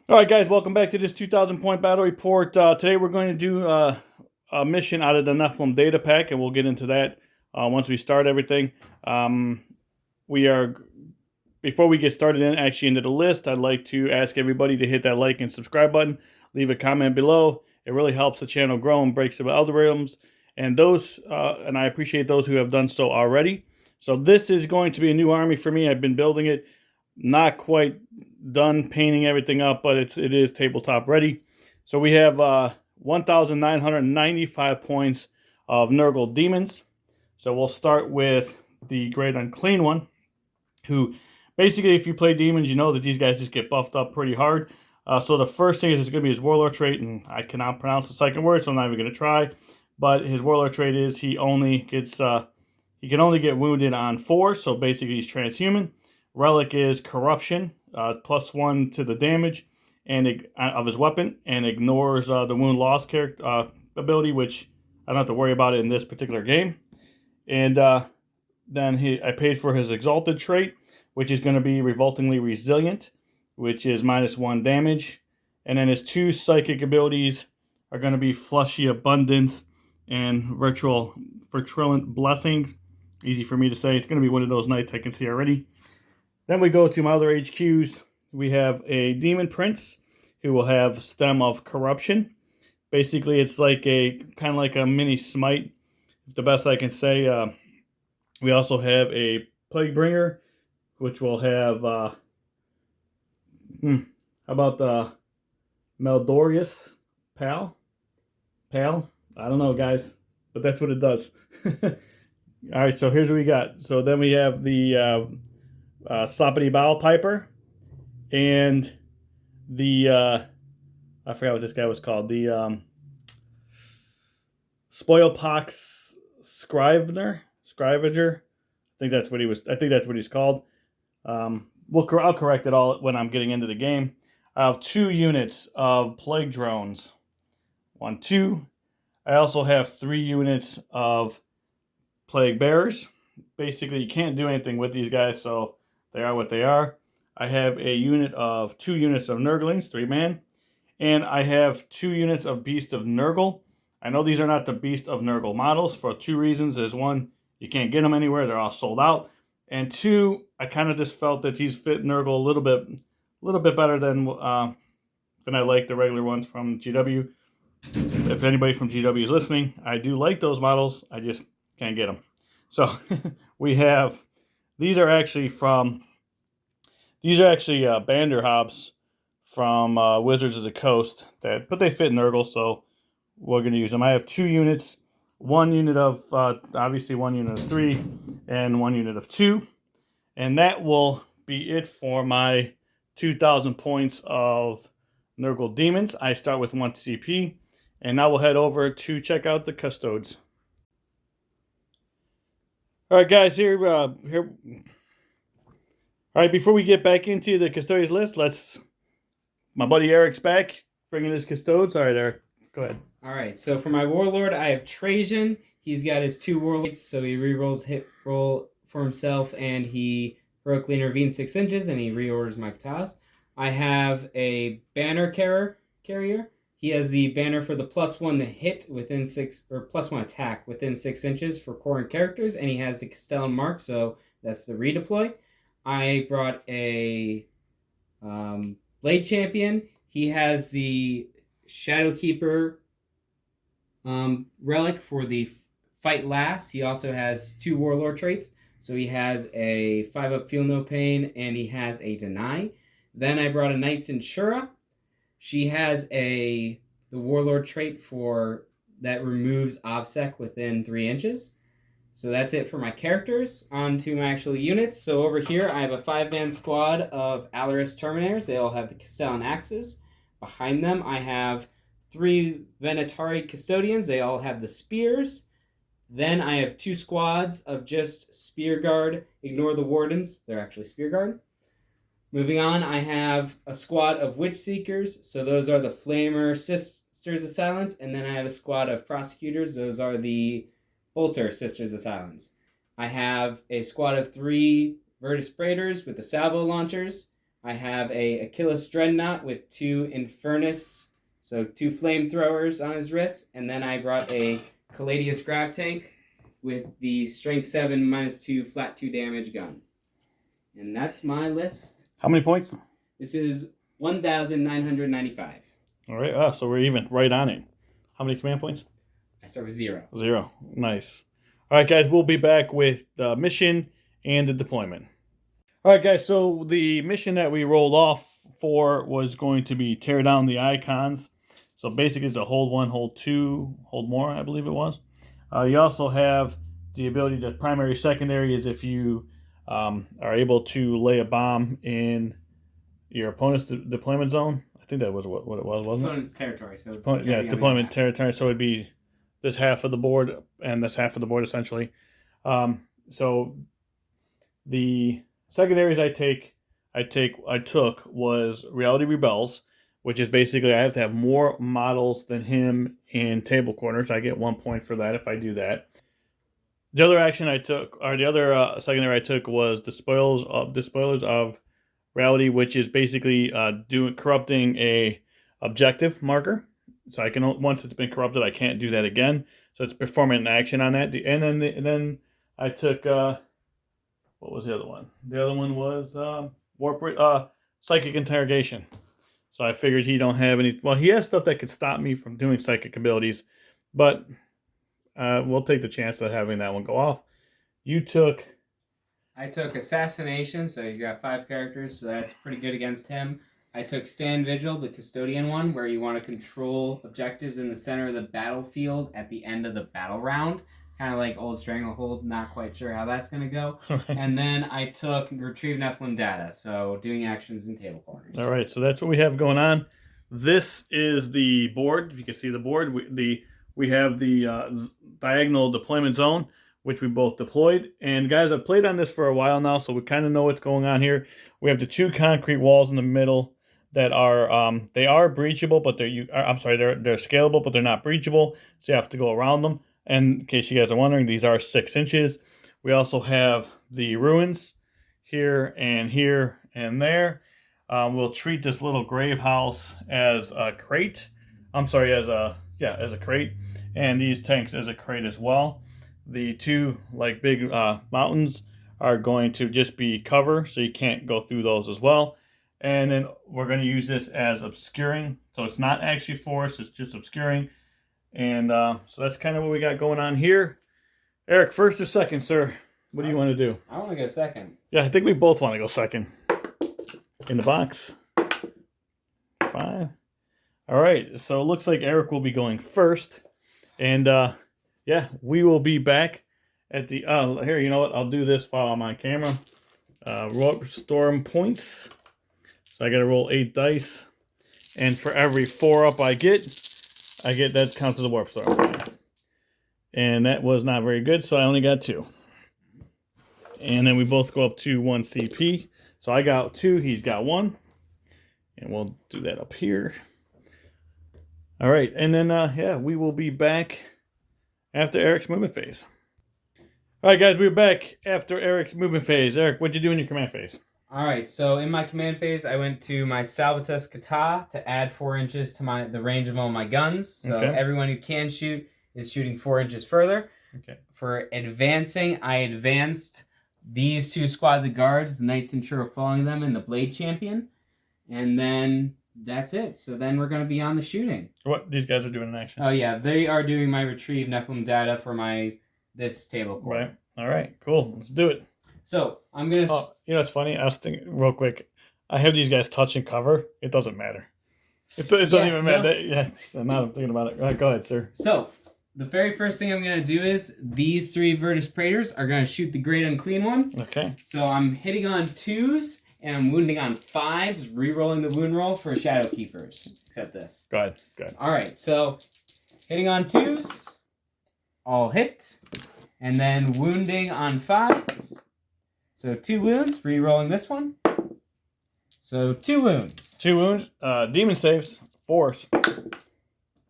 All right, guys, welcome back to this 2,000 point battle report. Today we're going to do a mission out of the Nephilim data pack, and we'll get into that once we start everything. Before we get started into the list, I'd like to ask everybody to hit that like and subscribe button, leave a comment below. It really helps the channel grow and breaks the algorithms, and I appreciate those who have done so already. So this is going to be a new army for me. I've been building it, not quite done painting everything up, but it is tabletop ready. So we have 1,995 points of Nurgle Demons. So we'll start with the Great Unclean One, who basically, if you play Demons, you know that these guys just get buffed up pretty hard. So the first thing is going to be his Warlord Trait, and I cannot pronounce the second word, so I'm not even going to try. But his Warlord Trait is he can only get wounded on 4, so basically he's transhuman. Relic is Corruption, +1 to the damage of his weapon, and ignores the wound loss ability, which I don't have to worry about it in this particular game. And then I paid for his Exalted trait, which is going to be Revoltingly Resilient, which is -1 damage. And then his 2 psychic abilities are going to be Fleshy Abundance and Virulent Blessing. Easy for me to say. It's going to be one of those nights I can see already. Then we go to my other HQs. We have a Demon Prince who will have Stem of Corruption. Basically, it's like kind of like a mini Smite, the best I can say. We also have a Plague Bringer, which will have how about Meldorius Pal? I don't know, guys, but that's what it does. All right, so here's what we got. So then we have the Sloppity Bow Piper, and the I forgot what this guy was called. The Spoilpox Scrivener. I think that's what he was. I think that's what he's called. I'll correct it all when I'm getting into the game. I have 2 units of Plague Drones. 1, 2. I also have 3 units of Plague Bearers. Basically, you can't do anything with these guys, so they are what they are. I have 2 units of Nurglings, 3-man, and I have 2 units of Beast of Nurgle. I know these are not the Beast of Nurgle models for 2 reasons. There's one, you can't get them anywhere; they're all sold out. And 2, I kind of just felt that these fit Nurgle a little bit better than I like the regular ones from GW. If anybody from GW is listening, I do like those models. I just can't get them. So we have. These are actually Bander Hobbs from Wizards of the Coast, but they fit Nurgle, so we're going to use them. I have 2 units, 1 unit of, obviously 1 unit of 3, and 1 unit of 2, and that will be it for my 2,000 points of Nurgle Demons. I start with 1 CP, and now we'll head over to check out the Custodes. All right, guys, here. All right, before we get back into the Custodes list, my buddy Eric's back, bringing his Custodes. All right, Eric, go ahead. All right, so for my Warlord, I have Trajan. He's got his 2 Warlords, so he rerolls hit roll for himself, and he heroically intervenes 6 inches, and he reorders my Katas. I have a Banner Carrier. He has the banner for the +1 to hit within 6, or +1 attack within 6 inches for core and characters, and he has the Castellan Mark, so that's the redeploy. I brought a Blade Champion. He has the Shadowkeeper relic for the Fight Last. He also has 2 Warlord traits, so he has a 5-up Feel No Pain, and he has a Deny. Then I brought a Knight Centura. She has the Warlord trait that removes OBSEC within 3 inches. So that's it for my characters. On to my actual units. So over here, I have a 5-man squad of Alaris Terminators. They all have the Castellan Axes. Behind them, I have 3 Venatari Custodians. They all have the Spears. Then I have 2 squads of just Spear Guard. Ignore the Wardens. They're actually Spear Guard. Moving on, I have a squad of Witch Seekers. So those are the Flamer Sisters of Silence. And then I have a squad of Prosecutors. Those are the Bolter Sisters of Silence. I have a squad of 3 Vertus Praetors with the Salvo Launchers. I have a Achilles Dreadnought with 2 Infernus, so 2 flamethrowers on his wrist, and then I brought a Caladius Grab Tank with the Strength 7 -2 flat 2 damage gun. And that's my list. How many points? This is 1,995. All right. So we're even, right on it. How many command points? I start with 0. 0. Nice. All right, guys. We'll be back with the mission and the deployment. All right, guys. So the mission that we rolled off for was going to be tear down the icons. So basically, it's a hold 1, hold 2, hold more, I believe it was. You also have the ability to primary, secondary is if you are able to lay a bomb in your opponent's deployment zone. I think that was what it was, wasn't it? Opponent's territory. So deployment territory. So it'd be this half of the board and this half of the board, essentially. So the secondaries I took was Reality Rebels, which is basically I have to have more models than him in table corners. I get 1 point for that if I do that. The other action I took, or the other secondary I took, was the spoilers of Reality, which is basically corrupting a objective marker. So I can, once it's been corrupted, I can't do that again. So it's performing an action on that. And then I took what was the other one? The other one was Psychic Interrogation. So I figured he don't have any. Well, he has stuff that could stop me from doing psychic abilities, but we'll take the chance of having that one go off. I took Assassination, so you got 5 characters, so that's pretty good against him. I took Stand Vigil, the Custodian one, where you want to control objectives in the center of the battlefield at the end of the battle round. Kind of like Old Stranglehold, not quite sure how that's going to go. And then I took Retrieve Nephilim Data, so doing actions in table corners. All right, so that's what we have going on. This is the board. If you can see the board, we have the diagonal deployment zone, which we both deployed. And guys, I've played on this for a while now, so we kind of know what's going on here. We have the 2 concrete walls in the middle that are they are breachable, but they're scalable, but they're not breachable. So you have to go around them. And in case you guys are wondering, these are 6 inches. We also have the ruins here and there. We'll treat this little grave house as a crate. As a crate, and these tanks as a crate as well. The 2 big mountains are going to just be cover, so you can't go through those as well. And then we're going to use this as obscuring, so it's not actually force, it's just obscuring. And so that's kind of what we got going on here. Eric, first or second, sir? What do you want to do? I want to go second. Yeah, I think we both want to go second. In the box. 5. All right, so it looks like Eric will be going first. And we will be back at the here, you know what? I'll do this while I'm on camera. Storm points. So I got to roll 8 dice. And for every 4 up I get that counts as a warp storm. And that was not very good, so I only got 2. And then we both go up to 1 CP. So I got 2, he's got 1. And we'll do that up here. All right, and then we will be back after Eric's movement phase. All right, guys, we're back after Eric's movement phase. Eric, what'd you do in your command phase? All right, so in my command phase, I went to my Salvatus Kata to add 4 inches to the range of all my guns. So everyone who can shoot is shooting 4 inches further. Okay. For advancing, I advanced these 2 squads of guards, the Knights Centura following them, and the Blade Champion. And then that's it. So then we're going to be on the shooting. What these guys are doing in action? Oh, yeah. They are doing my Retrieve Nephilim Data for this table core. Right. All right. Cool. Let's do it. So I'm going to... Oh, you know what's funny? I was thinking real quick. I have these guys touch and cover. It doesn't matter. It doesn't even matter. Now I'm thinking about it. All right, go ahead, sir. So the very first thing I'm going to do is these 3 Virtus Praetors are going to shoot the Great Unclean One. Okay. So I'm hitting on 2s. And I'm wounding on 5s, re-rolling the wound roll for Shadow Keepers. Except this. Go ahead. Alright, so hitting on 2s, all hit. And then wounding on 5s. So 2 wounds, re-rolling this one. So 2 wounds. 2 wounds. Demon saves. 4s.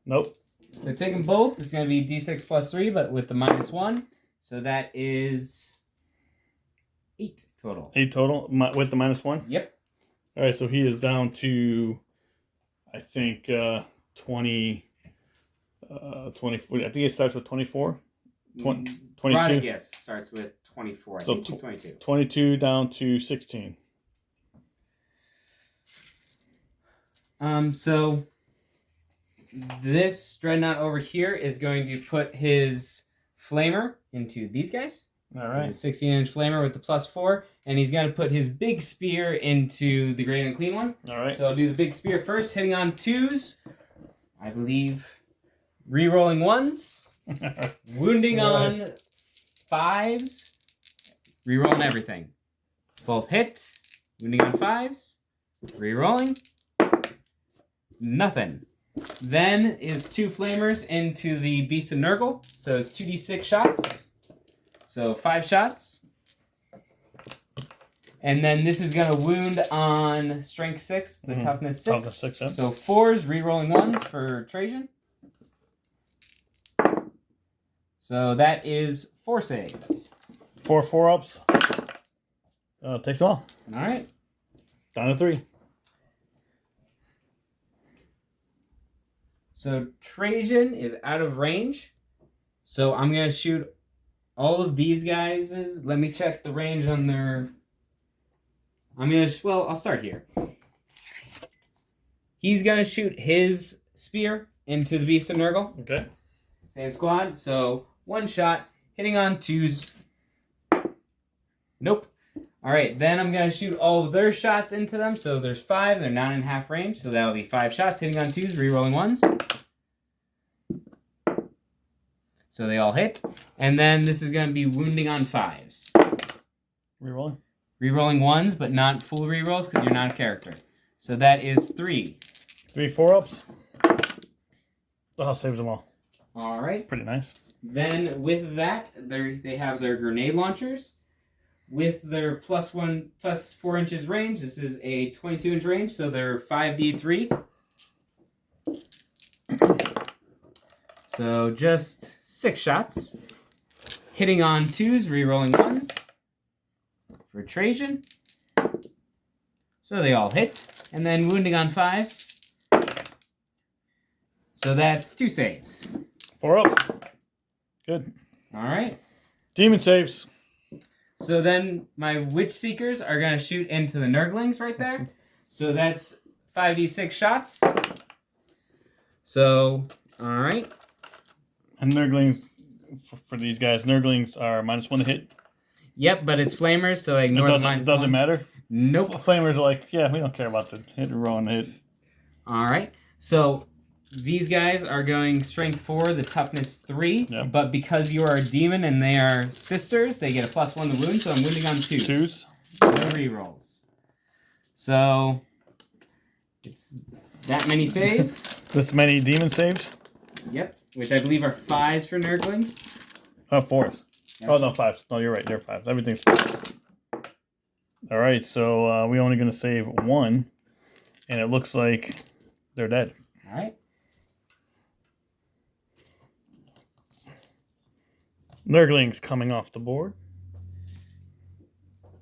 Nope. So taking both, it's going to be d6 plus 3, but with the -1. So that is 8 total. 8 total with the -1? Yep. All right, so he is down to, I think, 20, 24. I think it starts with 24. 22. Rodriguez starts with 24. I So think he's 22. 22 down to 16. So this Dreadnought over here is going to put his Flamer into these guys. All right. It's a 16-inch Flamer with the +4, and he's going to put his big spear into the Great Unclean one. All right. So I'll do the big spear first, hitting on 2s. I believe re-rolling 1s, wounding on 5s, re-rolling everything. Both hit, wounding on 5s, re-rolling, nothing. Then is 2 flamers into the Beast of Nurgle. So it's 2d6 shots. So 5 shots. And then this is going to wound on Strength 6, the Toughness 6. Toughness 6, yeah. So 4s, re-rolling 1s for Trajan. So that is 4 saves. 4 4-ups. Takes them all. All right. Down to 3. So Trajan is out of range. So I'm going to shoot all of these guys. Let me check the range on their... I'll start here. He's going to shoot his spear into the Beast of Nurgle. Okay. Same squad. So 1 shot, hitting on 2s. Nope. All right, then I'm going to shoot all of their shots into them. So there's 5. They're 9.5 range. So that'll be 5 shots, hitting on 2s, re-rolling 1s. So they all hit. And then this is going to be wounding on 5s. Rerolling. Re-rolling 1s, but not full re-rolls because you're not a character. So that is 3. 3 4-ups. Oh, saves them all. All right. Pretty nice. Then with that, they have their grenade launchers. With their +4 inches range, this is a 22-inch range, so they're 5d3. So just 6 shots. Hitting on 2s, re-rolling 1s for Trajan. So they all hit. And then wounding on 5s. So that's 2 saves. 4-ups. Good. All right. Demon saves. So then my Witch Seekers are going to shoot into the Nurglings right there. So that's 5d6 shots. So, all right. And Nurglings, for these guys, Nurglings are -1 to hit. Yep, but it's Flamers, so I ignore the -1. It doesn't matter? Nope. Flamers are like, yeah, we don't care about the hit and roll and hit. All right. So these guys are going Strength 4, the Toughness 3. Yep. But because you are a demon and they are sisters, they get a +1 to wound, so I'm wounding on 2. 2s. No rerolls. So it's that many saves. This many demon saves? Yep. Which I believe are 5s for Nurglings. Oh, 4s. Yep. Oh, no, 5s. No, you're right. They're 5s. Everything's 5s. All right, so we're only going to save 1, and it looks like they're dead. All right. Nurglings coming off the board.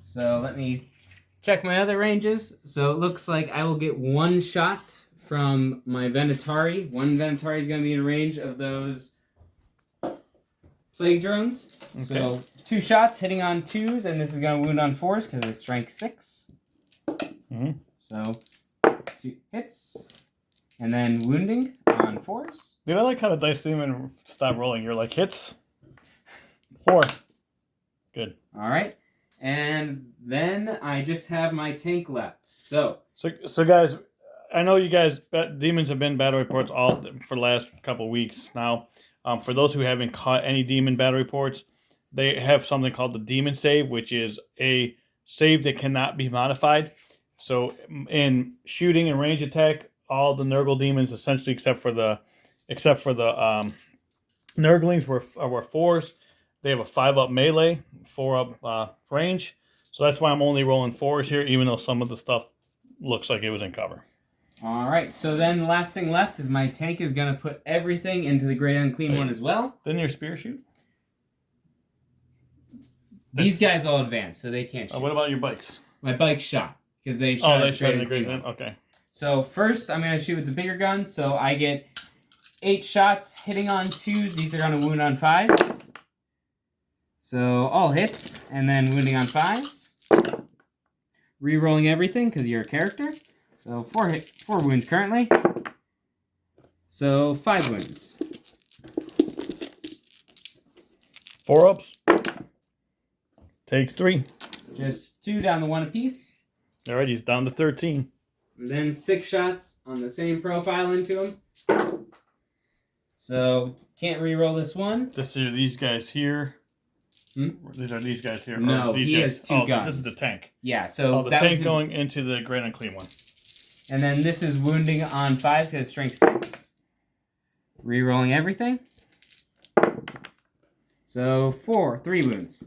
So let me check my other ranges. So it looks like I will get 1 shot from my Venatari. 1 Venatari is going to be in range of those Plague Drones. Okay. So 2 shots hitting on 2s, and this is going to wound on 4s because it's Strength 6. Mm-hmm. So 2 hits, and then wounding on 4s. Dude, I like how the dice didn't even stop rolling. You're like, hits. 4. Good. All right. And then I just have my tank left. So guys, I know you guys, demons have been battle reports all for the last couple weeks now. For those who haven't caught any demon battle reports, they have something called the demon save, which is a save that cannot be modified. So in shooting and range attack, all the Nurgle demons, essentially except for the Nurglings, were 4s. They have a 5-up melee, 4-up range. So that's why I'm only rolling 4s here, even though some of the stuff looks like it was in cover. all right. So then the last thing left is my tank is going to put everything into the Great Unclean one as well. Didn't your spear shoot? These guys all advance, so they can't shoot. What about your bikes? My bike shot. because they shot they shot an a agreement. Okay. So first, I'm going to shoot with the bigger gun. So I get 8 shots hitting on 2s. These are going to wound on 5s. So all hits, and then wounding on 5s. Rerolling everything because you're a character. So 4 wounds currently. So 5 wounds. 4 ups. Takes 3. Just 2 down to 1 apiece. All right, he's down to 13. And then 6 shots on the same profile into him. So can't reroll this one. This is these guys here. These are these guys here. No, these he guys. has 2 guns. This is the tank. Yeah, so the that tank was his... going into the Great Unclean one. And then this is wounding on 5s because strength 6. Rerolling everything. So 3 wounds.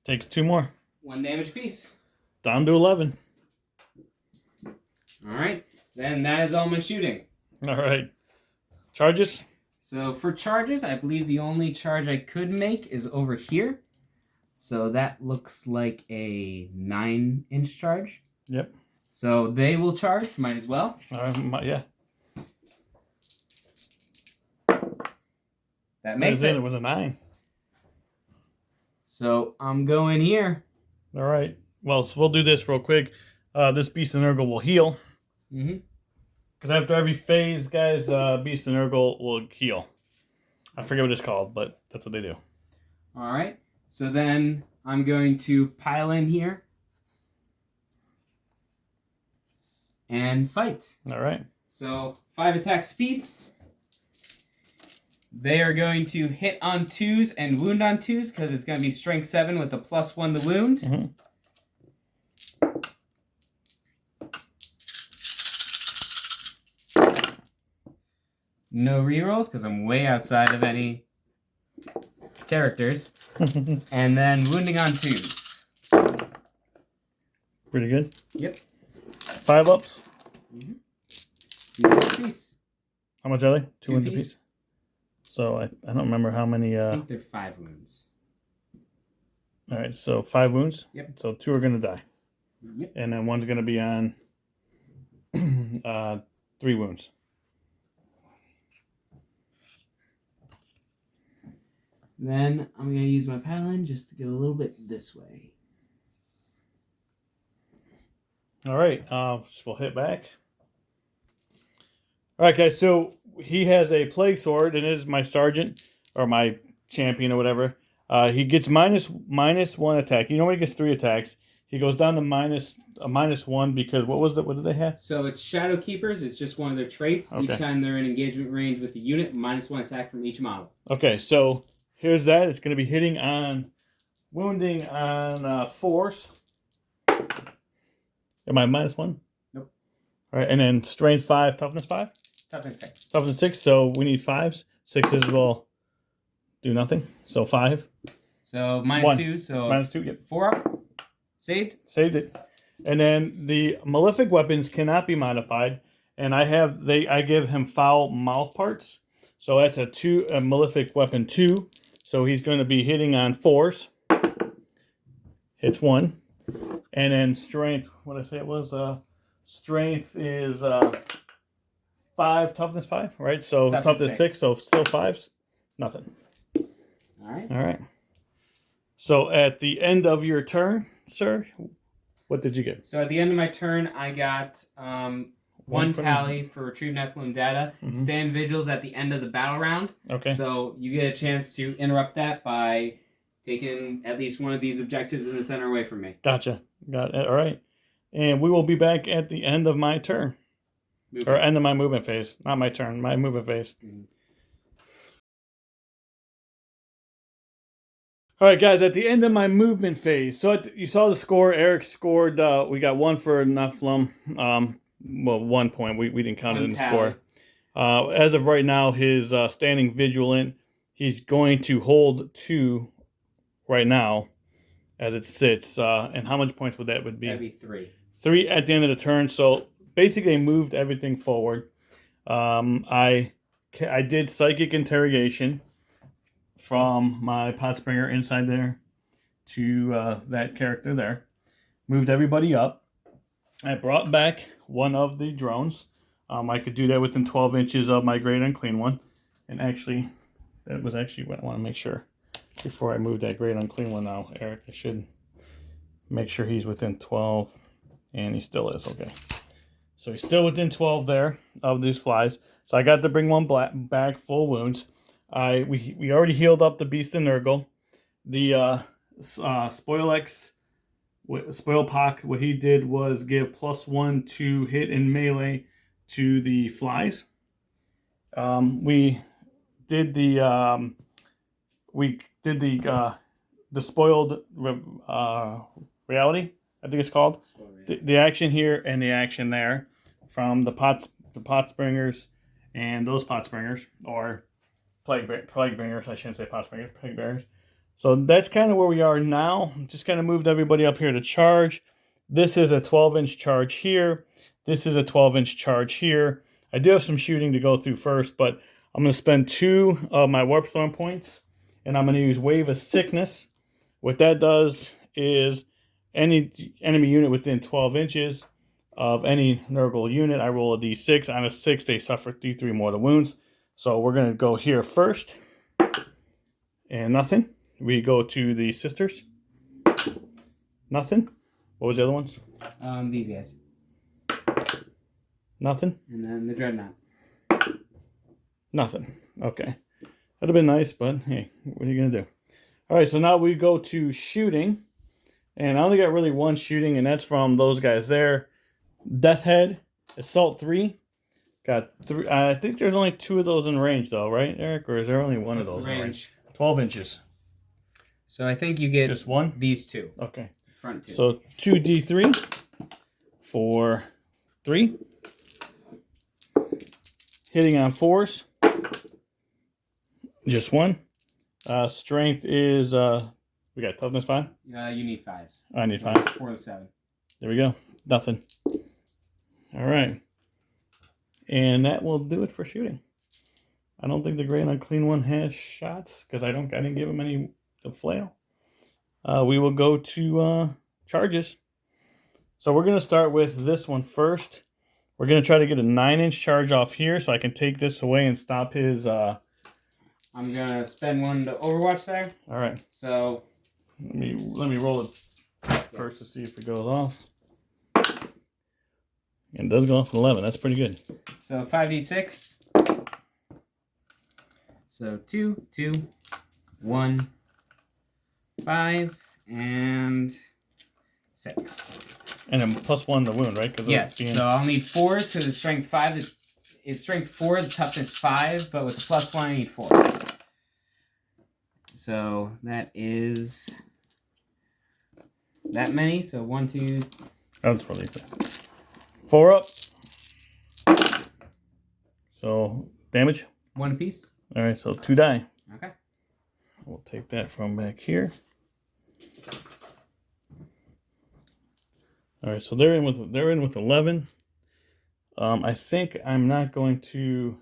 Takes 2 more. 1 damage piece. Down to 11. Alright, then that is all my shooting. All right. Charges? So for charges, I believe the only charge I could make is over here. So that looks like a 9-inch charge. Yep. So they will charge, might as well. Yeah. That makes it. It was a 9. So I'm going here. All right. Well, so we'll do this real quick. This Beast of Nurgle will heal. Because after every phase, guys, Beast of Nurgle will heal. I forget what it's called, but that's what they do. All right. So then I'm going to pile in here and fight. All right. So 5 attacks apiece. They are going to hit on 2s and wound on 2s because it's going to be strength 7 with a +1 to wound. No rerolls because I'm way outside of any characters. And then wounding on 2s. Pretty good. Yep. 5 ups. 2 apiece. How much are they? 2 wounds apiece. apiece. So I don't remember how many. I think they're 5 wounds. All right, so 5 wounds. Yep. So 2 are going to die. Yep. And then 1's going to be on 3 wounds. Then I'm going to use my pylon just to go a little bit this way. All right, we'll hit back. All right, guys, so he has a Plague Sword, and it is my Sergeant, or my Champion, or whatever. He gets -1 attack. He normally gets 3 attacks. He goes down to -1 because, what was it? What did they have? So it's Shadow Keepers. It's just one of their traits. Okay. Each time they're in engagement range with the unit, -1 attack from each model. Okay, so here's that. It's going to be hitting on, wounding on 4s. Am I -1? Nope. All right, and then strength 5, toughness 5? Toughness 6. Toughness 6, so we need 5s. 6s will do nothing. So 5. So One. -2, so -2, yep. 4 up. Saved. Saved it. And then the malefic weapons cannot be modified. And I give him foul mouth parts. So that's a malefic weapon 2. So he's going to be hitting on 4s. Hits 1. And then strength, what did I say it was? Strength is 5, toughness 5, right? So toughness 6, so still 5s. Nothing. All right. All right. So at the end of your turn, sir, what did you get? So at the end of my turn, I got 1 tally for Retrieve Nephilim data. Stand vigils at the end of the battle round. Okay. So you get a chance to interrupt that by taking at least one of these objectives in the center away from me. Gotcha. Got it. All right. And we will be back at the end of my turn. Or end of my movement phase. Not my turn, my movement phase. All right, guys, at the end of my movement phase. So you saw the score. Eric scored. We got 1 for Nephilim. Well, 1 point. We didn't count it in the score. As of right now, his standing vigilant, he's going to hold 2 right now as it sits. And how much points would that be? That'd be 3. 3 at the end of the turn. So basically, moved everything forward. I did psychic interrogation from my pot springer inside there to that character there. Moved everybody up. I brought back one of the drones. I could do that within 12 inches of my Great Unclean One. And actually, that was actually what I want to make sure. Before I move that Great Unclean One now, Eric, I should make sure he's within 12. And he still is, okay. So he's still within 12 there of these flies. So I got to bring one back full wounds. We already healed up the Beast of Nurgle. The Spoilpock, what he did was give +1 to hit and melee to the flies. We did the spoiled reality, I think it's called. The action here and the action there from the pot springers and those pot springers, or plague bringers. I shouldn't say pot springers, plague bringers. So that's kind of where we are now. Just kind of moved everybody up here to charge. This is a 12-inch charge here. This is a 12-inch charge here. I do have some shooting to go through first, but I'm going to spend 2 of my Warp Storm points, and I'm going to use Wave of Sickness. What that does is any enemy unit within 12 inches of any Nurgle unit, I roll a d6. On a 6, they suffer d3 mortal wounds. So we're going to go here first, and nothing. We go to the sisters. Nothing. What was the other ones? These guys. Nothing. And then the Dreadnought. Nothing. Okay. That'd have been nice, but hey, what are you going to do? All right, so now we go to shooting. And I only got really one shooting, and that's from those guys there. Death Head, Assault 3. Got 3. I think there's only 2 of those in range, though, right, Eric? Or is there only one of those in range? 12 inches. So I think you get just one? These 2. Okay. Front 2. So 2d3 for 3. Hitting on 4s. Just 1. Strength is, we got toughness 5? You need 5s. I need 5. 4 of 7. There we go. Nothing. All right. And that will do it for shooting. I don't think the Great Unclean One has shots, because I didn't give him any to flail. We will go to charges. So we're going to start with this one first. We're going to try to get a 9-inch charge off here so I can take this away and stop his... I'm going to spend 1 to Overwatch there. All right. So... Let me roll it first to see if it goes off. It does go off an 11. That's pretty good. So 5d6. So 2, 2, 1, 5, and 6. And then +1 the wound, right? Yes. So I'll need 4 to the strength 5. It's strength 4, the toughness 5, but with the +1 I need 4. So that is that many. So 1, 2. That's really fast. 4 up. So damage. 1 apiece. All right. So 2 die. Okay. We'll take that from back here. All right. So they're in with 11. I think I'm not going to.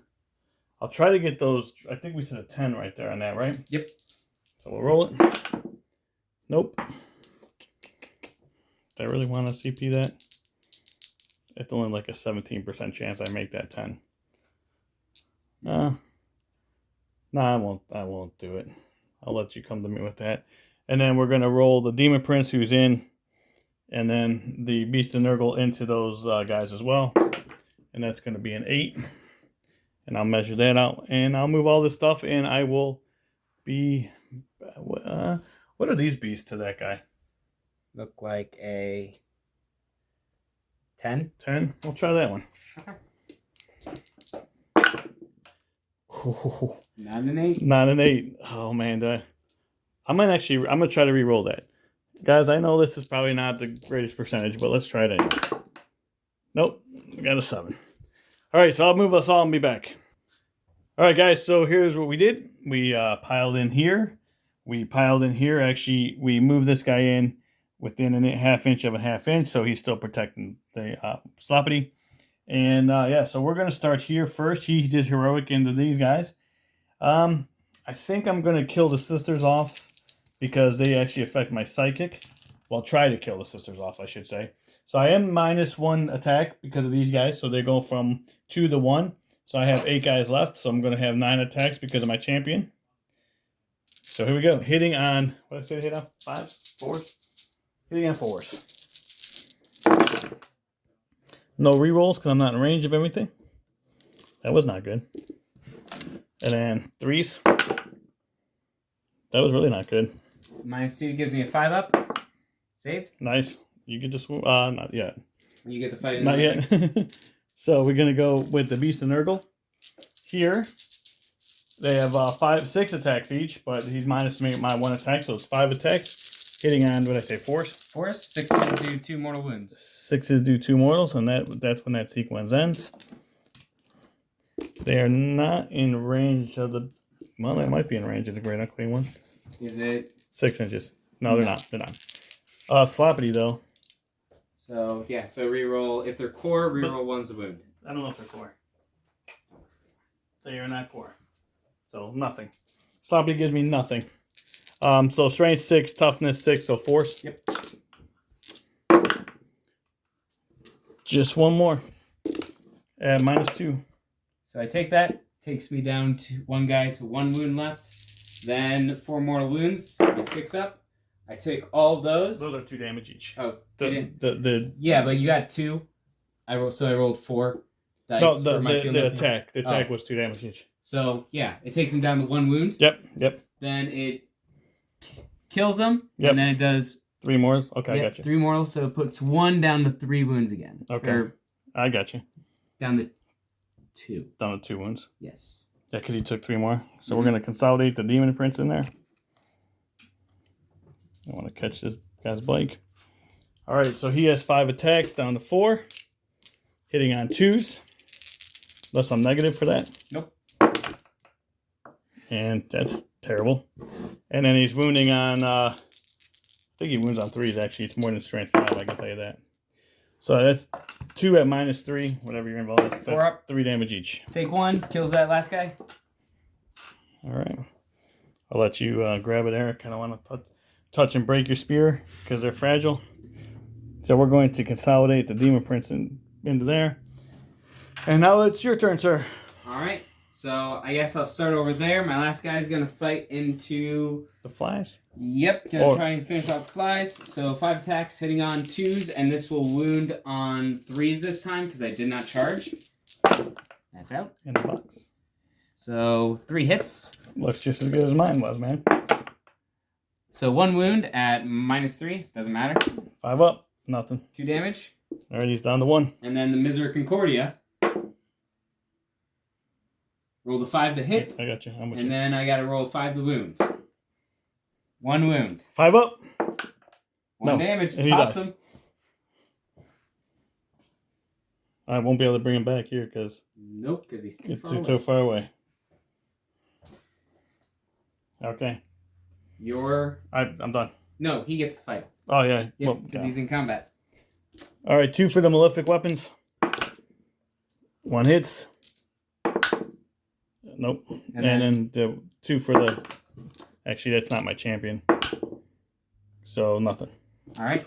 I'll try to get those. I think we said a 10 right there on that, right? Yep. So we'll roll it. Nope. Do I really want to CP that? It's only like a 17% chance I make that 10. No, I won't do it. I'll let you come to me with that. And then we're going to roll the Demon Prince who's in, and then the Beast of Nurgle into those guys as well. And that's going to be an 8. And I'll measure that out. And I'll move all this stuff, and I will be... what are these beasts to that guy? Look like a 10. 10? We'll try that one. Okay. Not an 8. Not an 8. Oh, man. I'm going to try to re-roll that. Guys, I know this is probably not the greatest percentage, but let's try it anyway. Nope. We got a 7. All right, so I'll move us all and be back. All right, guys, so here's what we did. We piled in here. Actually, we moved this guy in within a ½ inch of a ½ inch, so he's still protecting the Sloppity. And, yeah, so we're going to start here first. He did heroic into these guys. I think I'm going to kill the sisters off because they actually affect my psychic. Well, try to kill the sisters off, I should say. So I am -1 attack because of these guys. So they go from 2 to 1. So I have 8 guys left. So I'm going to have 9 attacks because of my champion. So here we go. Hitting on, what did I say to hit on? 5s? 4s? Hitting on 4s. No rerolls because I'm not in range of everything. That was not good. And then 3s. That was really not good. -2 gives me a 5-up. Saved. Nice. You get to swoop. Not yet. You get the fight in Not the yet. Olympics. So we're gonna go with the Beast of Nurgle. Here, they have 6 attacks each, but he's minus me my 1 attack, so it's 5 attacks. Hitting on, what did I say, 4s? 4s. 6s do 2 mortal wounds. 6s do 2 mortals, and that's when that sequence ends. They are not in range of the. Well, they might be in range of the Great Unclean one. Is it 6 inches? No, they're not. They're not. Sloppity though. So yeah, so reroll if they're core, reroll 1's a wound. I don't know if they're core. They are not core. So nothing. Sloppy gives me nothing. So strength 6, toughness 6, so force. Yep. Just one more. At -2. So I take that, takes me down to 1 guy to 1 wound left. Then 4 mortal wounds, my 6 up. I take all of those. Those are 2 damage each. Oh, Yeah, but you got 2. I rolled 4 dice. No, for my field the note. attack. The attack was 2 damage each. So yeah, it takes him down to 1 wound. Yep. Then it kills him. Yep. And then it does 3 more. Okay, I got you. 3 mortal, so it puts 1 down to 3 wounds again. Okay. Or I got you. down to 2. Down to 2 wounds. Yes. Yeah, because he took 3 more. So we're going to consolidate the Demon Prince in there. I want to catch this guy's bike. All right, so he has 5 attacks down to 4. Hitting on 2s. Unless I'm negative for that. Nope. And that's terrible. And then he's wounding on, I think he wounds on 3s actually. It's more than strength 5, I can tell you that. So that's 2 at -3, whatever you're involved. That's 4 up. 3 damage each. Take 1, kills that last guy. All right. I'll let you grab it, Eric. I don't want to touch and break your spear because they're fragile. So we're going to consolidate the Demon Prince into there. And now it's your turn, sir. All right. So I guess I'll start over there. My last guy is going to fight into... The flies? Yep. Going to try and finish off flies. So 5 attacks hitting on 2s. And this will wound on 3s this time because I did not charge. That's out. In the box. So 3 hits. Looks just as good as mine was, man. So 1 wound at -3. Doesn't matter. 5 up. Nothing. 2 damage. All right, he's down to 1. And then the Misericordia. Rolled a 5 to hit. I got you. I'm with And you. then I got to roll 5 to wound. 1 wound. 5 up. 1 damage. and he Pops dies. him. I won't be able to bring him back here because Nope, because he's too it's far away. too far away. Okay. I'm done. No, he gets to fight. Oh, yeah. Yeah, Well, because yeah. he's in combat. All right, 2 for the malefic weapons. 1 hits. Nope. And then the 2 for the... Actually, that's not my champion. So, nothing. All right.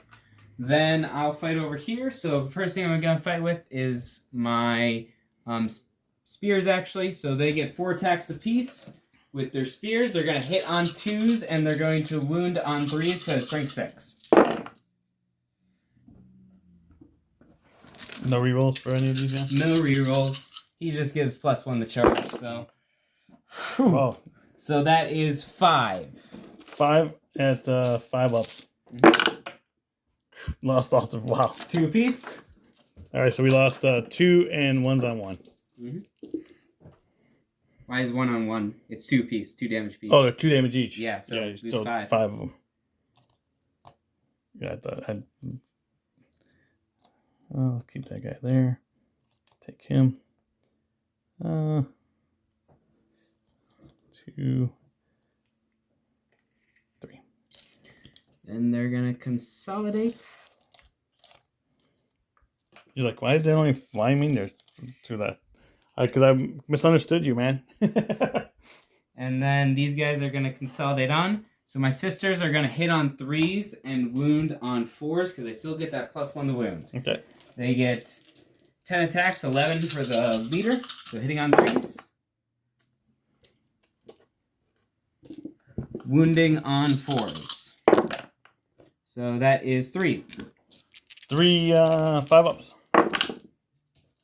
Then I'll fight over here. So the first thing I'm going to fight with is my spears, actually. So they get 4 attacks apiece with their spears. They're going to hit on 2s, and they're going to wound on 3s because strength 6. No rerolls for any of these guys? No rerolls. He just gives +1 to charge. So, Wow. so that is 5. 5 at 5 ups. Lost all the... Wow. 2 apiece. All right, so we lost 2 and 1's on 1. Why is 1 on 1? It's 2 apiece, 2 damage piece. Oh, they're 2 damage each. Yeah, so lose so 5. 5 of them. Yeah, I thought I'd... I'll keep that guy there. Take him. 2, 3. Then they're gonna consolidate. You're like, why is there only flaming there to that? Because I misunderstood you, man. And then these guys are gonna consolidate on. So my sisters are going to hit on 3s and wound on 4s because they still get that +1 to wound. Okay. They get 10 attacks, 11 for the leader. So hitting on 3s. Wounding on 4s. So that is 3. 3 5-ups.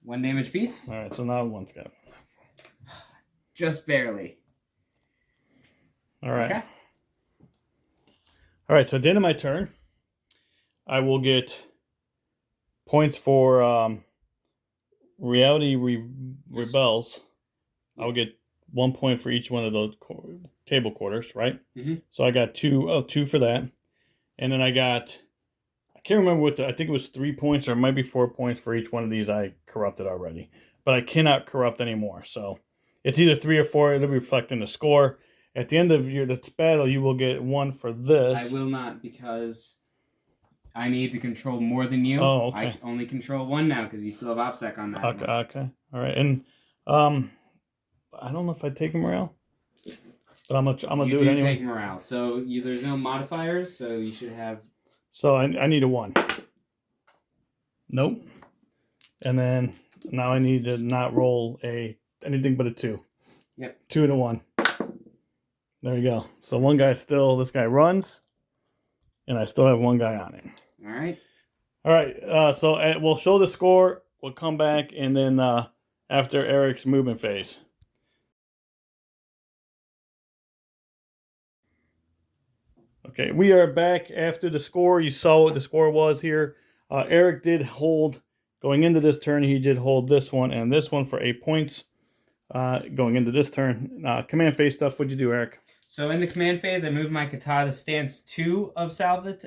1 damage piece. All right, so now one's got it. Just barely. All right. Okay. All right, so at the end of my turn, I will get points for Reality Rebels. I'll get 1 point for each one of those table quarters, right? Mm-hmm. So I got two for that. And then I can't remember I think it was 3 points or it might be 4 points for each one of these I corrupted already. But I cannot corrupt anymore. So it's either 3 or 4. It'll be reflecting the score. At the end of your battle, you will get 1 for this. I will not because I need to control more than you. Oh, okay. I only control 1 now because you still have OPSEC on that. Okay. All right. And I don't know if I take morale, but I'm gonna do it anyway. You take morale, so there's no modifiers, so you should have. So I need a 1. Nope. And then now I need to not roll anything but a 2. Yep. 2 and a 1. There you go. So one guy this guy runs, and I still have 1 guy on it. All right. All right. So we'll show the score. We'll come back, and then after Eric's movement phase. Okay, we are back after the score. You saw what the score was here. Eric did hold, going into this turn, he did hold this one and this one for 8 points. Going into this turn. Command phase stuff, what'd you do, Eric? So in the command phase, I moved my Kata to stance 2 of Salvus.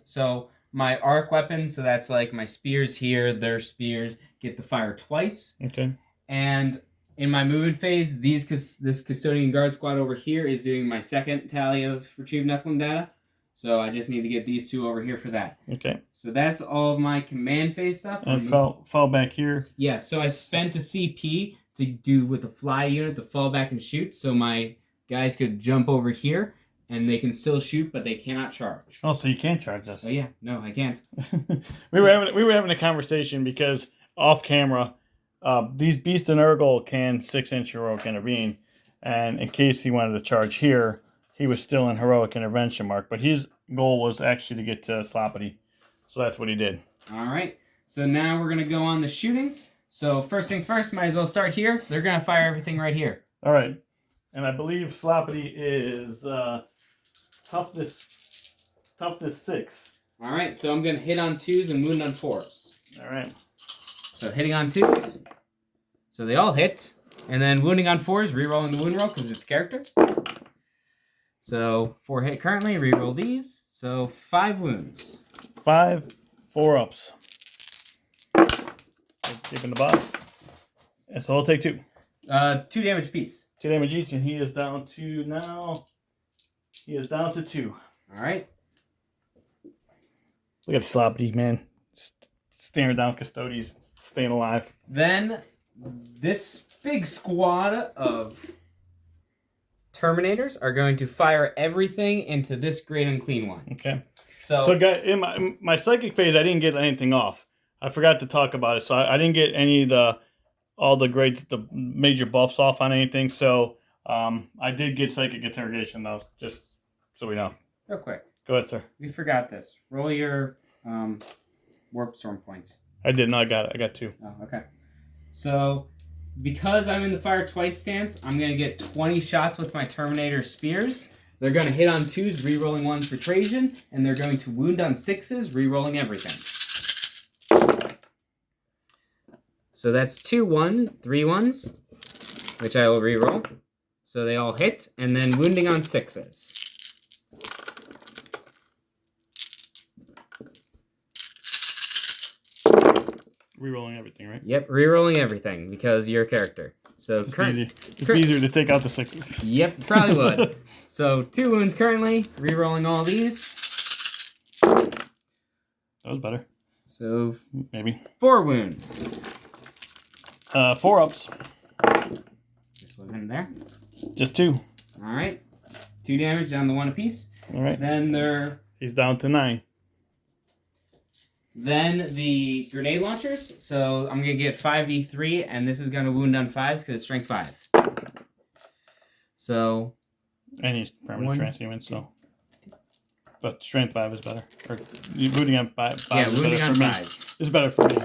So my arc weapons, so that's like my spears here, their spears, get to fire twice. Okay. And in my movement phase, this Custodian Guard Squad over here is doing my second tally of retrieved Nephilim data. So I just need to get these 2 over here for that. Okay. So that's all of my command phase stuff. And fall back here. Yeah, so I spent a CP to do with the fly unit to fall back and shoot. So my guys could jump over here and they can still shoot, but they cannot charge. Oh, so you can't charge this. Oh yeah, no, I can't. we were having a conversation because off camera, these beasts in Nurgle can 6-inch heroic intervene, and in case he wanted to charge here, he was still in heroic intervention mark. But his goal was actually to get to Sloppity, so that's what he did. All right, so now we're gonna go on the shooting. So first things first, might as well start here. They're gonna fire everything right here. All right, and I believe Sloppity is toughness 6. All right, so I'm gonna hit on 2s and wound on 4s. All right. So hitting on 2s. So they all hit. And then wounding on 4s, rerolling the wound roll because it's character. So 4 hit currently, reroll these. So 5 wounds. 5 4-ups. Keeping the box. And so I'll take 2. 2 damage piece. 2 damage each, and he is down to now. He is down to 2. All right. Look at Sloppity, man. Staring down Custodes, staying alive. Then this big squad of Terminators are going to fire everything into this Great Unclean one. Okay. So guys, in my psychic phase, I didn't get anything off. I forgot to talk about it, so I didn't get all the major buffs off on anything. So I did get psychic interrogation though, just so we know. real quick. Go ahead, sir. We forgot this. Roll your Warp Storm points. I did not. I got it. I got 2. Oh, okay. So, because I'm in the fire twice stance, I'm going to get 20 shots with my Terminator spears. They're going to hit on 2s, re-rolling 1s for Trajan, and they're going to wound on 6s, re-rolling everything. So that's 2 3 1s, which I will re-roll. So they all hit, and then wounding on 6s. Rerolling everything, right? Yep, re-rolling everything because you're a character. So It's easier to take out the 6s. Yep, probably would. So 2 wounds currently, re-rolling all these. That was better. So Maybe. 4 wounds. 4 ups. This was in there. Just 2. All right. 2 damage down to 1 apiece. All right. Then he's down to 9. Then the grenade launchers. So I'm gonna get 5d3, and this is gonna wound on 5s because it's strength 5. So. And he's permanent transhuman, so. But strength 5 is better. Or wounding on 5. Yeah, wounding on 5s. It's better for me.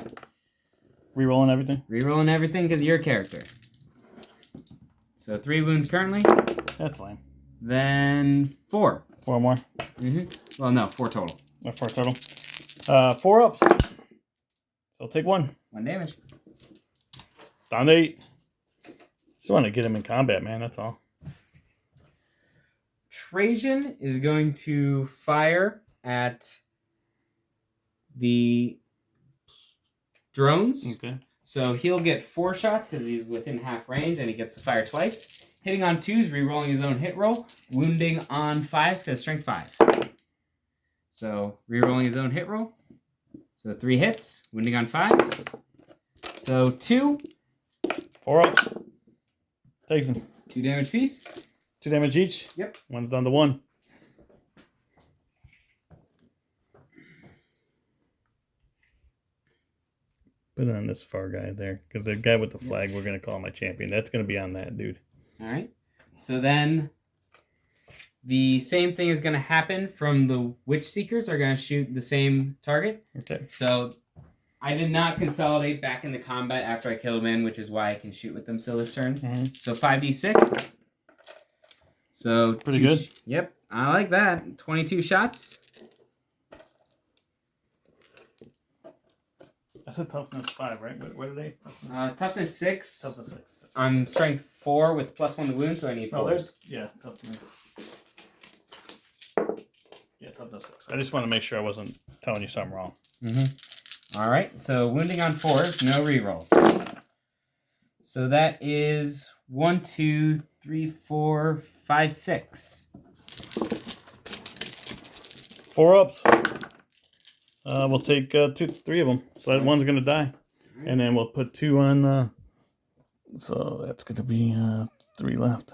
Rerolling everything? Rerolling everything because your character. So 3 wounds currently. That's lame. Then 4. 4 more. Well, no, 4 total. 4 total. 4 ups. So take 1. 1 damage. Down to 8. Just want to get him in combat, man. That's all. Trajan is going to fire at the drones. Okay. So he'll get 4 shots because he's within half range, and he gets to fire twice. Hitting on 2s, re-rolling his own hit roll. Wounding on 5s because strength 5. So re-rolling his own hit roll. So 3 hits. Wounding on 5s. So 2. 4 ups. Takes him. 2 damage piece. 2 damage each? Yep. One's down to 1. Put it on this far guy there. Because the guy with the flag, we're going to call my champion. That's going to be on that dude. Alright. So then the same thing is going to happen from the Witch Seekers are going to shoot the same target. Okay. So I did not consolidate back into combat after I killed him in, which is why I can shoot with them still this turn. So 5d6. So pretty good. Yep, I like that. 22 shots. That's a toughness 5, right? What are they? Toughness 6. Toughness 6. I'm strength 4 with +1 to wound, so I need 4. Oh, there's toughness. Yeah, toughness 6. I just want to make sure I wasn't telling you something wrong. All right, so wounding on 4s, no rerolls. So that is 1, 2, 3, 4, 5, 6. 4 ups. We'll take 3 of them. So that one's going to die. And then we'll put 2 on. So that's going to be 3 left.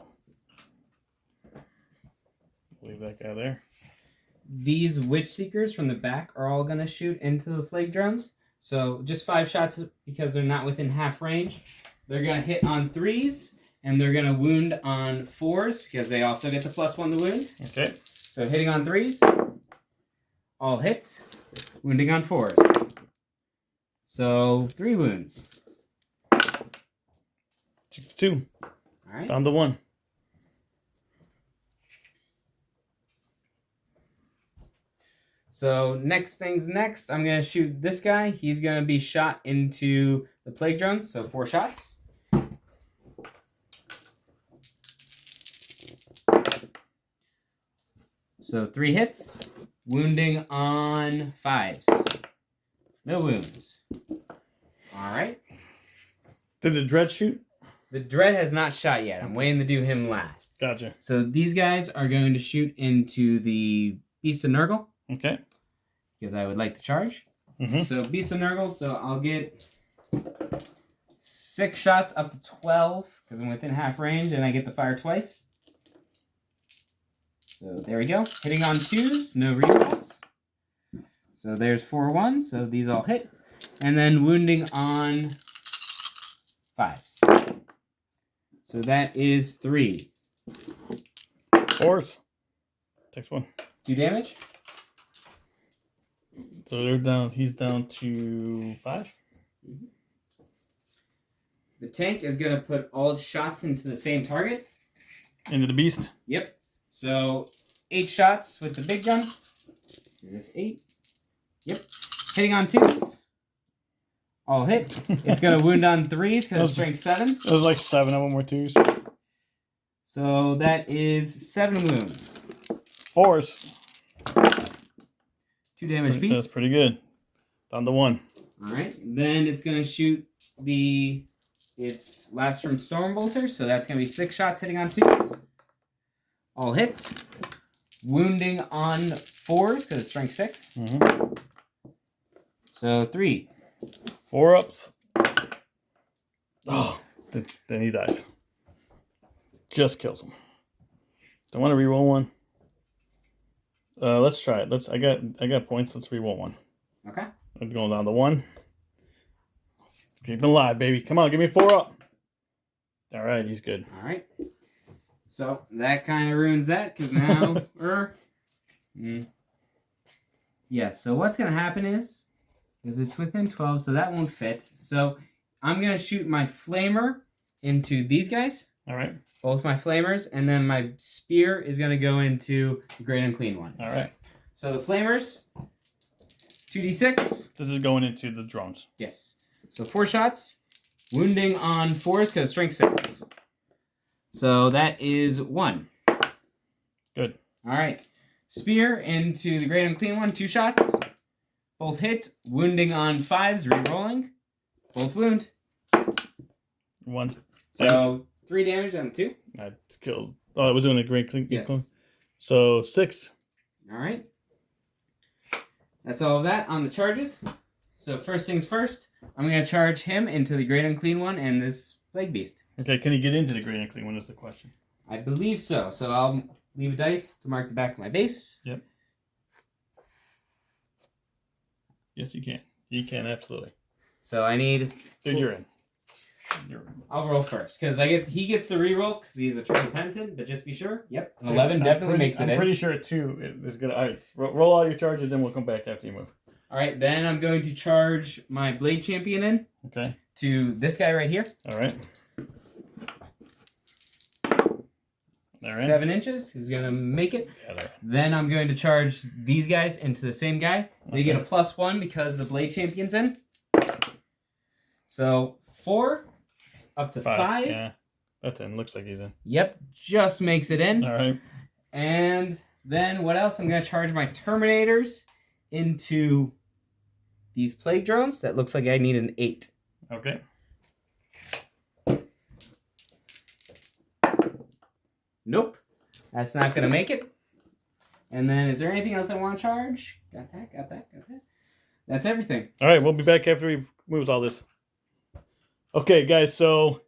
Leave that guy there. These Witch Seekers from the back are all going to shoot into the Plague Drones. So just 5 shots because they're not within half range. They're going to hit on 3s, and they're going to wound on 4s because they also get the +1 to wound. Okay. So hitting on 3s, all hits, wounding on 4s. So 3 wounds. 2. All right. Down to 1. So next thing's next. I'm going to shoot this guy. He's going to be shot into the Plague Drones. So 4 shots. So 3 hits. Wounding on 5s. No wounds. All right. Did the Dread shoot? The Dread has not shot yet. I'm waiting to do him last. Gotcha. So these guys are going to shoot into the Beast of Nurgle. Okay. Because I would like to charge. So Beast of Nurgle, so I'll get 6 shots up to 12 because I'm within half range and I get to fire twice. So there we go. Hitting on 2s, no rerolls. So there's 4 1s, so these all hit. And then wounding on 5s. So that is 3. 4s. Takes 1. 2 damage. So they're down. He's down to 5. The tank is going to put all shots into the same target. Into the beast. Yep. So 8 shots with the big gun. Is this 8? Yep. Hitting on 2s. All hit. It's going to wound on 3s because it's strength 7. It was like 7 of them were 2s. So that is 7 wounds. 4s. 2 damage piece. That's pretty good. Down to 1. Alright. Then it's going to shoot its last from Stormbolter. So that's going to be 6 shots hitting on 2s. All hit. Wounding on 4s because it's strength 6. So 3. 4 ups. Oh, then he dies. Just kills him. Do I want to reroll one? Let's try it. I got points. Let's reroll one. Okay. I'm going down to 1. Let's keep it alive, baby. Come on, give me 4 up. All right, he's good. All right. So that kind of ruins that because now Yeah. So what's gonna happen is it's within 12, so that won't fit. So I'm gonna shoot my flamer into these guys. All right. Both my flamers, and then my spear is gonna go into the great unclean one. All right. So the flamers, 2d6. This is going into the drones. Yes. So 4 shots, wounding on 4s because strength 6. So that is 1. Good. All right. Spear into the great unclean one, 2 shots. Both hit, wounding on 5s, re-rolling. Both wound. 1. So 3 damage on 2. That kills. Oh, it was doing a great clean. Yes. So 6. All right. That's all of that on the charges. So first things first, I'm going to charge him into the great unclean one and this plague beast. Okay, can he get into the great unclean one is the question. I believe so. So I'll leave a dice to mark the back of my base. Yep. Yes, you can. You can, absolutely. So I need... Dude, you're in. I'll roll first because he gets the reroll because he's a turtle penitent, but just be sure. Yep, an 11 definitely makes it in. I'm pretty sure a 2 is good. All right, roll all your charges, then we'll come back after you move. All right, then I'm going to charge my blade champion in. Okay. To this guy right here. All right. They're in. 7 inches. He's going to make it. Yeah, they're in. Then I'm going to charge these guys into the same guy. They get a +1 because the blade champion's in. So 4 up to 5. Yeah, that's in. Looks like he's in. Yep, just makes it in. All right. And then what else? I'm going to charge my Terminators into these plague drones. That looks like I need an 8. Okay. Nope. That's not going to make it. And then is there anything else I want to charge? Got that. That's everything. All right, we'll be back after he moves all this. Okay, guys, so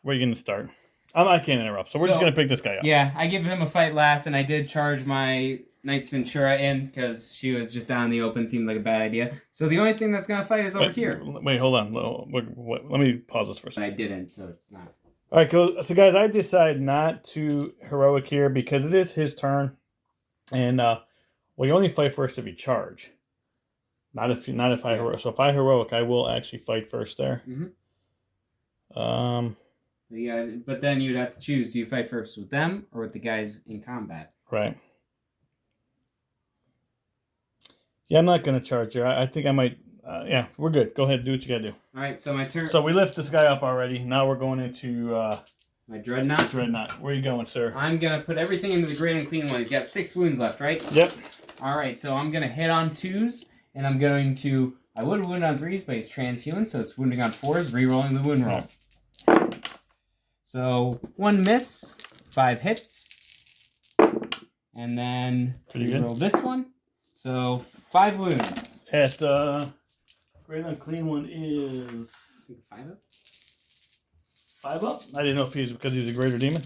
where are you going to start? I can't interrupt, so we're just going to pick this guy up. Yeah, I give him a fight last, and I did charge my Knight Centura in because she was just out in the open. Seemed like a bad idea. So the only thing that's going to fight is over here. Wait, hold on. Let me pause this for a second. I didn't, so it's not. All right, cool. So, guys, I decide not to heroic here because it is his turn. And, well, you only fight first if you charge. Not if I heroic. So if I heroic, I will actually fight first there. Mm-hmm. Yeah, but then you'd have to choose: do you fight first with them or with the guys in combat? Right. Yeah, I'm not gonna charge here. I think I might. Yeah, we're good. Go ahead, do what you gotta do. All right, so my turn. So we lift this guy up already. Now we're going into my dreadnought. Where are you going, sir? I'm gonna put everything into the great and clean one. He's got 6 wounds left, right? Yep. All right, so I'm gonna hit on 2s, and I'm going to. I would wound on 3s, but he's transhuman, so it's wounding on 4s, re-rolling the wound roll. Right. So 1 miss, 5 hits, and then roll this one. So 5 wounds. At great unclean one is 5 up. 5 up. I didn't know if he's because he's a greater demon.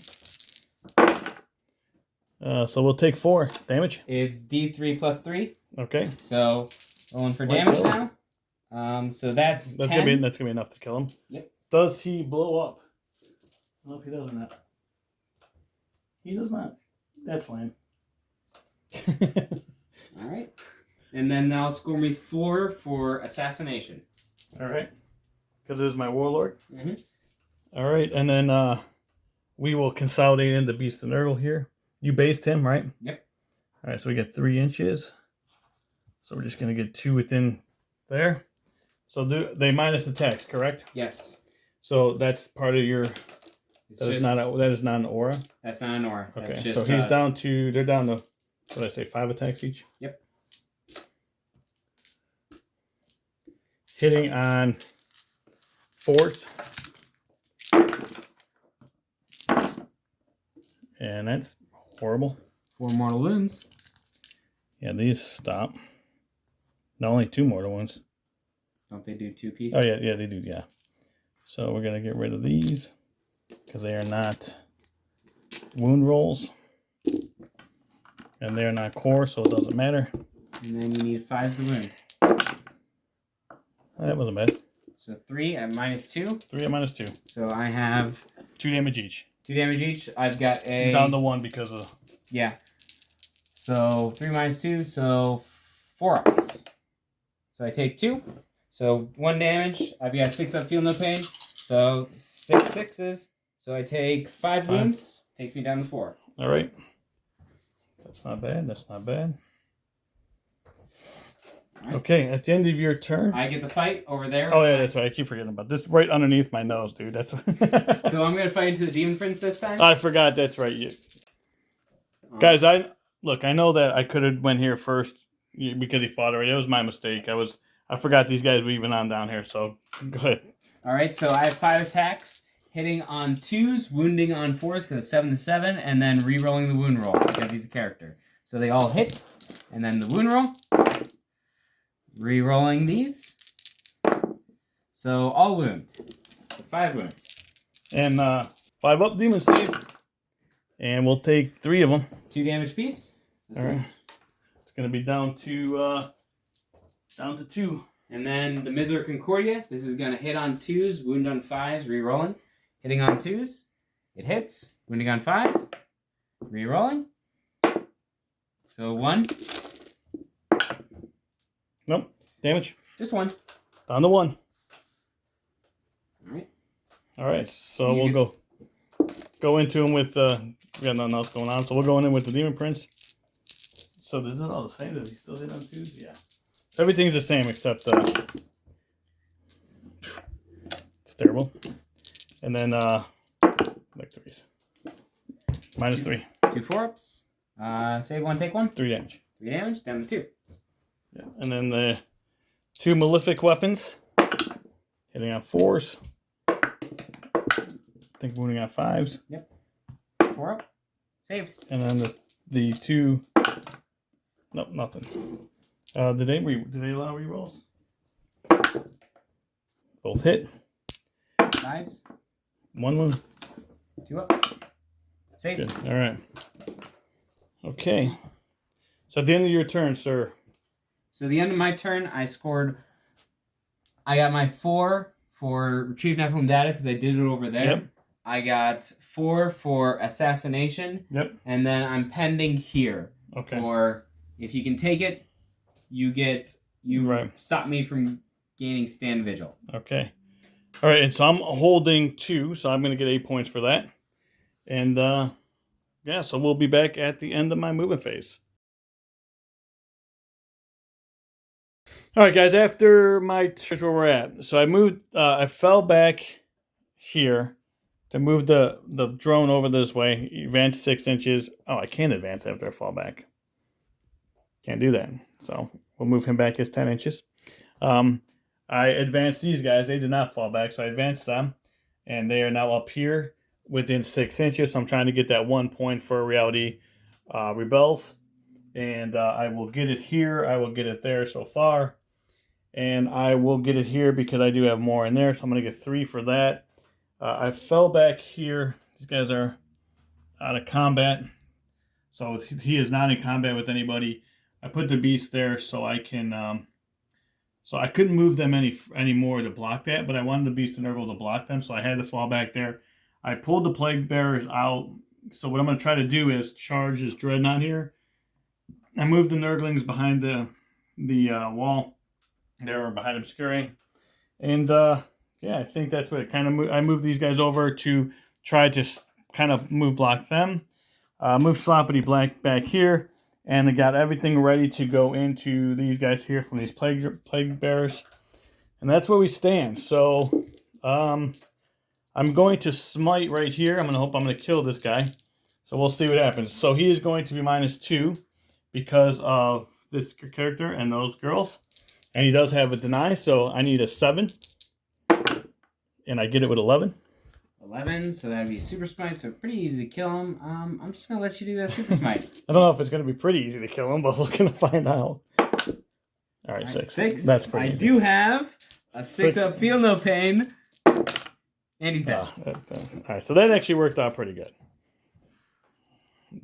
So we'll take 4 damage. It's D3 plus 3. Okay. So rolling for damage now. So that's 10. That's gonna be enough to kill him. Yep. Does he blow up? I don't know if he does or not. He does not. That's fine. All right. And then now score me 4 for assassination. All right. Because it is my warlord. Mm-hmm. All right. And then we will consolidate in the Beast of Nurgle here. You based him, right? Yep. All right. So we get 3 inches. So we're just going to get 2 within there. So they minus attacks, correct? Yes. So that's part of your... That is not an aura? That's not an aura. Okay, that's just, so he's down to... They're down to, what did I say, 5 attacks each? Yep. Hitting on 4s. And that's horrible. 4 mortal wounds. Yeah, these stop. No, only 2 mortal wounds. Don't they do 2 pieces? Oh, yeah, they do, yeah. So we're going to get rid of these because they are not wound rolls. And they're not core, so it doesn't matter. And then you need 5s to wound. That wasn't bad. So 3 at -2. 3 at -2. So I have 2 damage each. 2 damage each. I've got a... Down to 1 because of... Yeah. So 3 -2, so 4 ups. So I take 2. So 1 damage. I've got 6 up, feel no pain. So 6 sixes. So I take 5 wounds. Takes me down to 4. All right. That's not bad. That's not bad. Right. Okay, at the end of your turn... I get the fight over there. Oh, yeah, that's right. I keep forgetting about this. Right underneath my nose, dude. That's. So I'm going to fight into the Demon Prince this time? I forgot. That's right. Guys, I know that I could have went here first because he fought already. It was my mistake. I forgot these guys were even on down here, so go ahead. All right, so I have 5 attacks. Hitting on 2s, wounding on 4s because it's 7 to 7, and then re-rolling the wound roll because he's a character. So they all hit, and then the wound roll. Re-rolling these. So all wound. So 5 wounds. And 5 up demon save. And we'll take 3 of them. 2 damage piece. So all right. It's going to be down to 2. And then the Miser Concordia. This is going to hit on 2s, wound on 5s, re-rolling. Hitting on 2s. It hits. Wounding on 5. Re-rolling. So 1. Nope. Damage. Just 1. Down to 1. Alright. Alright, so we'll go into him with... we got nothing else going on, so we'll go in with the Demon Prince. So is it all the same? Does he still hit on 2s? Yeah. Everything's the same except... it's terrible. And then, like 3s. -3. 2 4-ups. Save 1, take 1. 3 damage. 3 damage, down to 2. Yeah. And then the 2 malefic weapons. Hitting on 4s. I think wounding on 5s. Yep. 4 up. Saved. And then the 2... Nope, nothing. Do they allow rerolls? Both hit. 5s. 1 wound. 2 up. Saved. Good. All right. Okay. So at the end of your turn, sir. So at the end of my turn, I got my 4 for Retrieve Nephilim Data because I did it over there. Yep. I got 4 for Assassination. Yep. And then I'm pending here. Okay. Or if you can take it, you stop me from gaining Stand Vigil. Okay. All right, and so I'm holding 2, so I'm going to get 8 points for that. And, yeah, so we'll be back at the end of my movement phase. All right, guys, after here's where we're at. So I fell back here to move the drone over this way, advance 6 inches. Oh, I can't advance after I fall back. Can't do that. So we'll move him back as 10 inches. I advanced these guys. They did not fall back, so I advanced them. And they are now up here within 6 inches. So I'm trying to get that 1 point for Reality Rebels. And I will get it here. I will get it there so far. And I will get it here because I do have more in there. So I'm going to get 3 for that. I fell back here. These guys are out of combat. So he is not in combat with anybody. I put the beast there so I can... So I couldn't move them any more to block that, but I wanted the Beast of Nurgle to block them, so I had to fall back there. I pulled the Plague Bearers out, so what I'm going to try to do is charge this Dreadnought here. I moved the Nurglings behind the wall. They were behind Obscuring. And, yeah, I think that's what it kind of I moved these guys over to try to kind of block them. Move Sloppity Black back here. And I got everything ready to go into these guys here from these plague bearers. And that's where we stand. So I'm going to smite right here. I'm going to kill this guy. So we'll see what happens. So he is going to be -2 because of this character and those girls. And he does have a deny, so I need a 7. And I get it with 11. 11, so that would be a super smite, so pretty easy to kill him. I'm just going to let you do that super smite. I don't know if it's going to be pretty easy to kill him, but we're going to find out. All right, 6. That's pretty easy. I do have a 6 up, feel no pain, and he's dead. All right, so that actually worked out pretty good.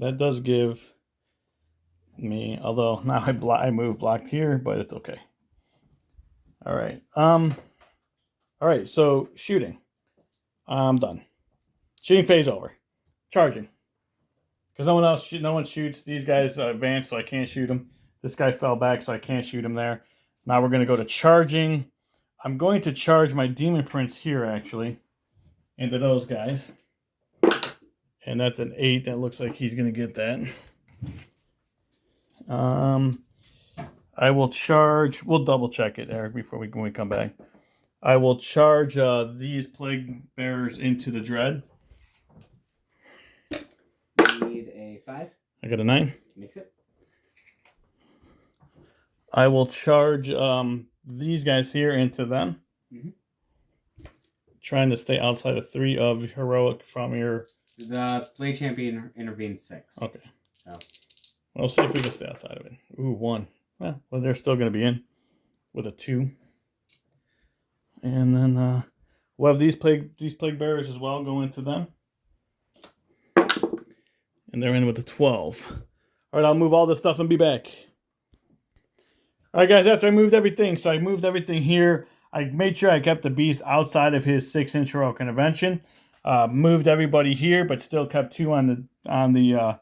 That does give me. Although now I move blocked here, but it's okay. All right. All right. So shooting. I'm done. Shooting phase over. Charging. Because no one shoots. These guys advanced, so I can't shoot them. This guy fell back, so I can't shoot him there. Now we're going to go to charging. I'm going to charge my Demon Prince here, actually, into those guys. And that's an 8. That looks like he's going to get that. I will charge. We'll double check it, Eric, before when we come back. I will charge these Plague Bearers into the Dread. Need a 5. I got a 9. Mix it. I will charge these guys here into them. Mm-hmm. Trying to stay outside of 3 of heroic from your... The Plague Champion intervenes 6. Okay. So. We'll see if we can stay outside of it. Ooh, 1. Well, they're still going to be in with a 2. And then we'll have these plague bearers as well go into them. And they're in with a 12. All right, I'll move all this stuff and be back. All right, guys, after I moved everything, so I moved everything here. I made sure I kept the beast outside of his 6-inch heroic intervention. Moved everybody here, but still kept 2 on the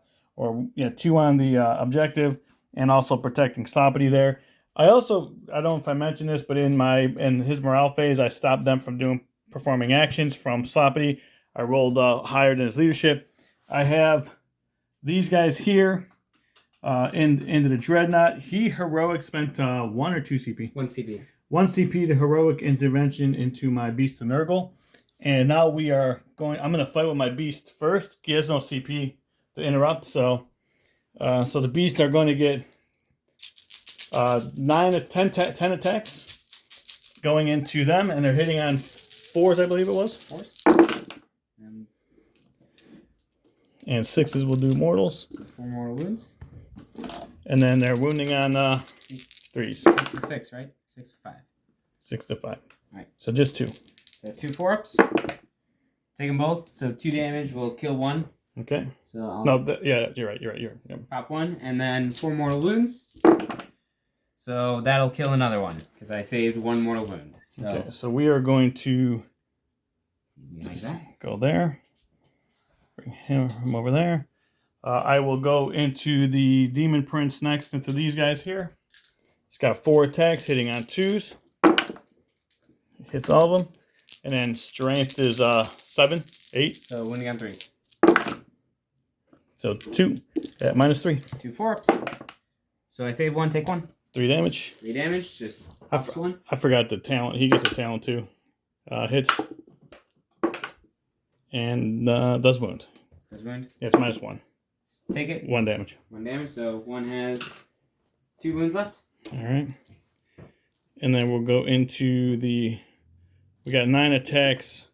objective, and also protecting Sloppity there. I don't know if I mentioned this, but in his morale phase, I stopped them from performing actions from Sloppity. I rolled higher than his leadership. I have these guys here into the Dreadnought. He heroic spent 1 or 2 CP? 1 CP. 1 CP to heroic intervention into my beast of Nurgle. And now we are going. I'm going to fight with my beast first. He has no CP to interrupt, so the beasts are going to get 9 to 10 attacks going into them, and they're hitting on 4s, I believe it was. 4s. And 6s will do mortals. 4 mortal wounds. And then they're wounding on 3s. 6 to 6, right? 6 to 5. 6 to 5. All right. So just 2. So 2 4-ups. Take them both. So 2 damage will kill 1. Okay. So I'll you're right. Yep. pop 1, and then 4 mortal wounds. So that'll kill another one because I saved 1 mortal wound. So, okay. So we are going to like that. Go there. Bring him over there. I will go into the Demon Prince next, into these guys here. He's got 4 attacks, hitting on 2s. Hits all of them. And then strength is 7, 8. So wounding on 3s. So 2 at -3. 2 4-ups. So I save 1, take 1. 3 damage. 3 damage, just pops 1. I forgot the talent. He gets a talent too. Hits. And does wound. Does wound? Yeah, it's -1. Take it. 1 damage. 1 damage, so 1 has 2 wounds left. Alright. And then we'll go into we got 9 attacks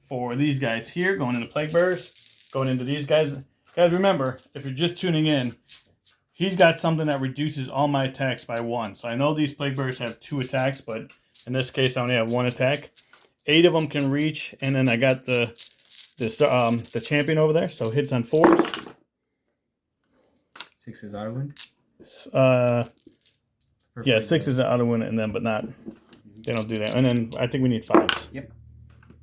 for these guys here, going into Plague Bearers, going into these guys. Guys, remember, if you're just tuning in, he's got something that reduces all my attacks by 1. So I know these Plague Bearers have 2 attacks, but in this case I only have 1 attack. 8 of them can reach, and then I got the champion over there, so hits on 4s. 6 is auto wound? Yeah, 6 is an auto win, and then but not. They don't do that. And then I think we need 5s. Yep.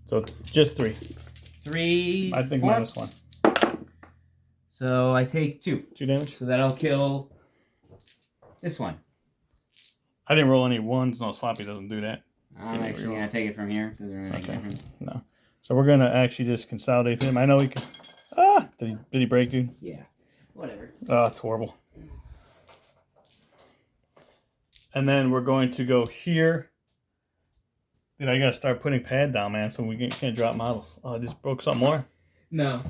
So just 3. 3. I think -1. So I take 2. 2 damage. So that'll kill this one. I didn't roll any 1s. No, Sloppy doesn't do that. I'm actually gonna take it from here. Doesn't really make a difference. No. So we're gonna actually just consolidate him. I know he can. Did he break, dude? Yeah. Whatever. Oh, it's horrible. And then we're going to go here. Dude, I gotta start putting pad down, man, so we can't drop models. Oh, I just broke something more. No.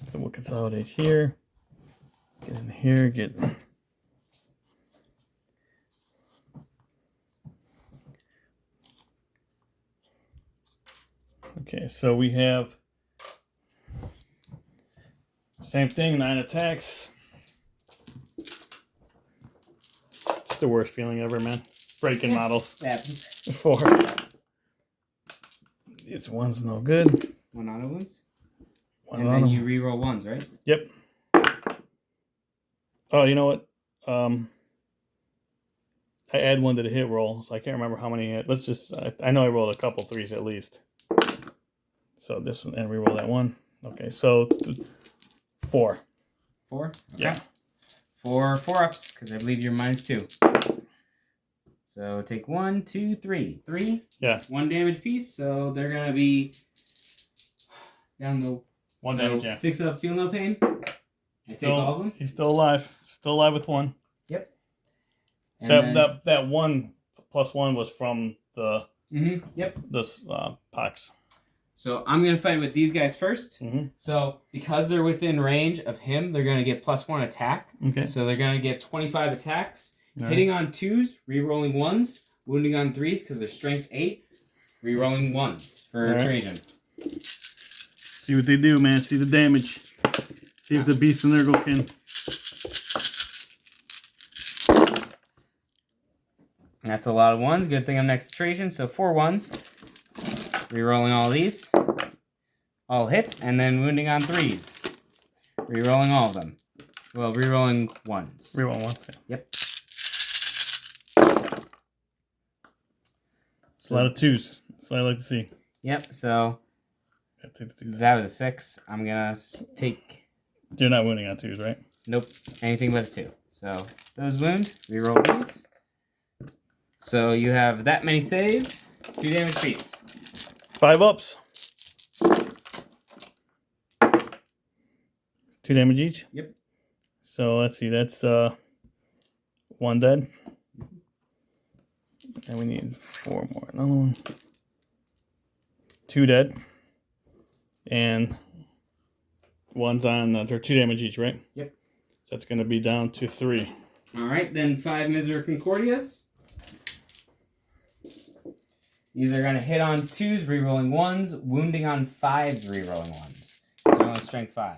So we'll consolidate here. Get in here, get... Okay, so we have... Same thing, 9 attacks. It's the worst feeling ever, man. Breaking models. Yeah. 4. This one's no good. 1 auto wounds. 1 And auto. then you reroll 1s, right? Yep. Oh, you know what? I add 1 to the hit roll, so I can't remember how many. Let's just. I know I rolled a couple 3s at least. So this one, and we roll that 1. Okay, so 4. 4. Okay. Yeah. 4 4-ups because I believe you're -2. So take 1, 2, 3. 3. Yeah. 1 damage piece. So they're gonna be down the 1 damage. Yeah. 6 up. Feel no pain. I take all of them. He's still alive. Still alive with 1. Yep. And that 1 plus 1 was from the yep. This pox. So I'm gonna fight with these guys first. Mm-hmm. So because they're within range of him, they're gonna get +1 attack. Okay. So they're gonna get 25 attacks. All Hitting right. on 2s, re-rolling 1s, wounding on 3s because they're strength 8, re-rolling 1s for All right. Trajan. See what they do, man. See the damage. See if the beast and Nurgle can. And that's a lot of 1s. Good thing I'm next to Trajan. So 4 1s. Re-rolling all these. All hit, and then wounding on 3s. Re-rolling all of them. Well, re-rolling 1s. Reroll 1. Yep. It's a lot of 2s. That's what I like to see. Yep, so Yeah, take the 2. that was a 6. I'm gonna take... You're not wounding on 2s, right? Nope, anything but a 2. So those wounds, re-roll these. So you have that many saves, 2 damage piece. 5 ups. 2 damage each? Yep. So let's see, that's 1 dead. And we need 4 more. Another one. 2 dead. And 1's on, they're 2 damage each, right? Yep. So that's going to be down to 3. Alright, then 5 Miser Concordias. These are going to hit on 2s, re-rolling 1s, wounding on 5s, re-rolling 1s. So only strength 5.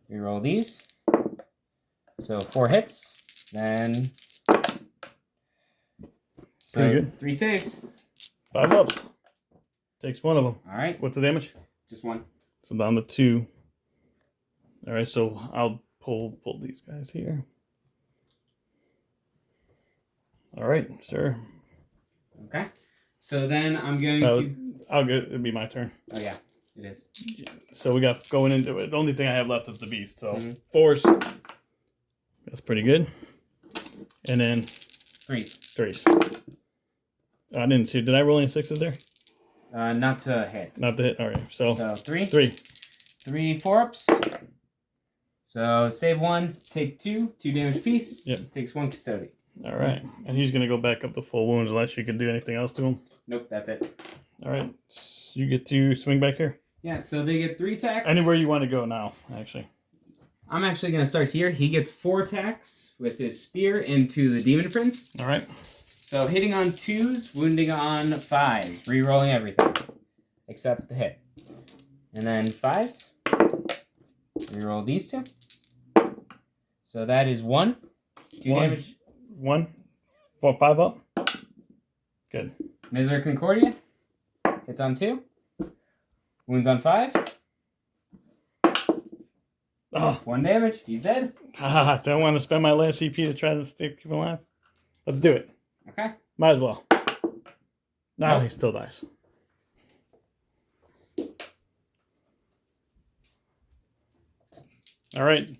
Re-roll these. So 4 hits, then... So pretty good. 3 saves. 5 ups. Takes 1 of them. Alright. What's the damage? Just 1. So down to 2. Alright, so I'll pull these guys here. Alright, sir. Okay. So then I'm going to... I'll go. It'll be my turn. Oh, yeah. It is. So we got going into it. The only thing I have left is the beast. So 4s. That's pretty good. And then 3s. I didn't see. Did I roll any 6s there? Not to hit. Not the hit. All right. So 3. 3. 3 4-ups. So save 1, take 2, 2 damage piece. Yep. Takes 1 custodian. All right. And he's gonna go back up to full wounds unless you can do anything else to him. Nope, that's it. All right. So you get to swing back here. Yeah, so they get 3 attacks. Anywhere you want to go now, actually. I'm actually going to start here. He gets 4 attacks with his spear into the Demon Prince. All right. So hitting on 2s, wounding on 5s, re-rolling everything except the hit. And then 5s, re-roll these 2. So that is 1. 2 damage. 1. 4, 5 up. Good. Miser Concordia hits on 2, wounds on 5. Oh. 1 damage. He's dead. Haha, don't want to spend my last CP to try to keep him alive. Let's do it. Okay. Might as well. No, Nope. he still dies. All right.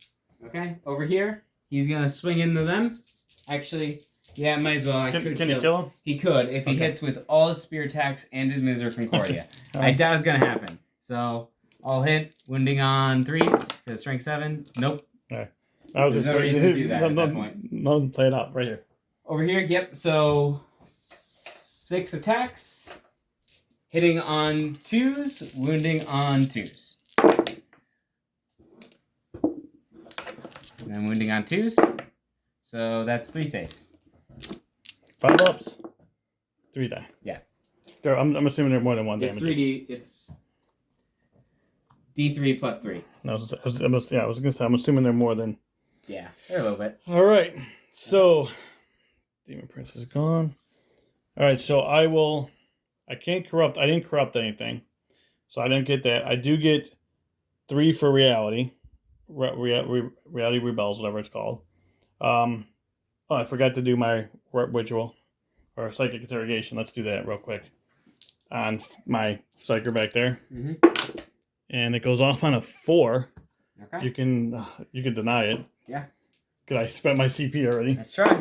Okay. Over here, he's gonna swing into them. Actually, yeah, might as well. Can he kill him? He could if he Okay. hits with all his spear attacks and his Miser Concordia. All I right. doubt it's gonna happen. So I'll hit wounding on 3s. Because strength 7. Nope. All right. I was There's just no reason to do that at that point. No, play it out right here. Over here, yep. So 6 attacks, hitting on 2s, wounding on 2s. And then wounding on 2s. So that's 3 saves. 5 ups. 3 die. Yeah. I'm assuming they're more than 1 It's damage. 3D. It's D3 plus 3. I was gonna say I'm assuming they're more than. Yeah, they're a little bit. All right. So, Demon Prince is gone. All right. So I can't corrupt. I didn't corrupt anything, so I didn't get that. I do get 3 for reality. Reality rebels, whatever it's called. Oh, I forgot to do my ritual or psychic interrogation. Let's do that real quick on my psyker back there. And it goes off on a 4. Okay. You can deny it. Yeah. Because I spent my CP already. Let's try.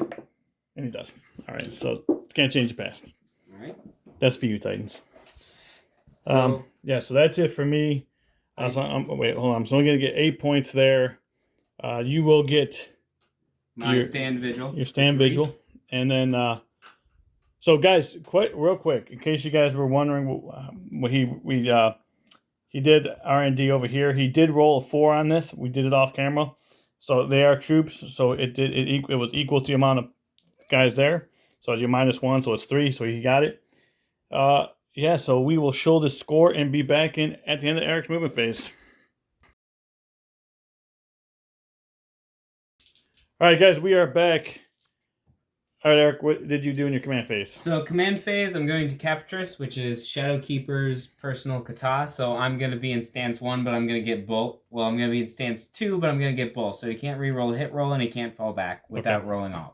And he does. All right, so can't change the past. All right. That's for you, Titans. So yeah, so that's it for me. Wait, hold on. So I'm going to get 8 points there. You will get my stand vigil. Your stand vigil. And then, so guys, real quick, in case you guys were wondering what he did R&D over here. He did roll a 4 on this. We did it off camera. So they are troops. So it was equal to the amount of guys there. So as your -1, so it's 3. So he got it. Yeah, so we will show the score and be back in at the end of Eric's movement phase. All right, guys, we are back. All right, Eric, what did you do in your command phase? So command phase, I'm going to Captress, which is Shadowkeeper's personal kata. So I'm going to be in stance 1, but I'm going to get both. Well, I'm going to be in stance 2, but I'm going to get both. So he can't re-roll a hit roll, and he can't fall back without rolling off.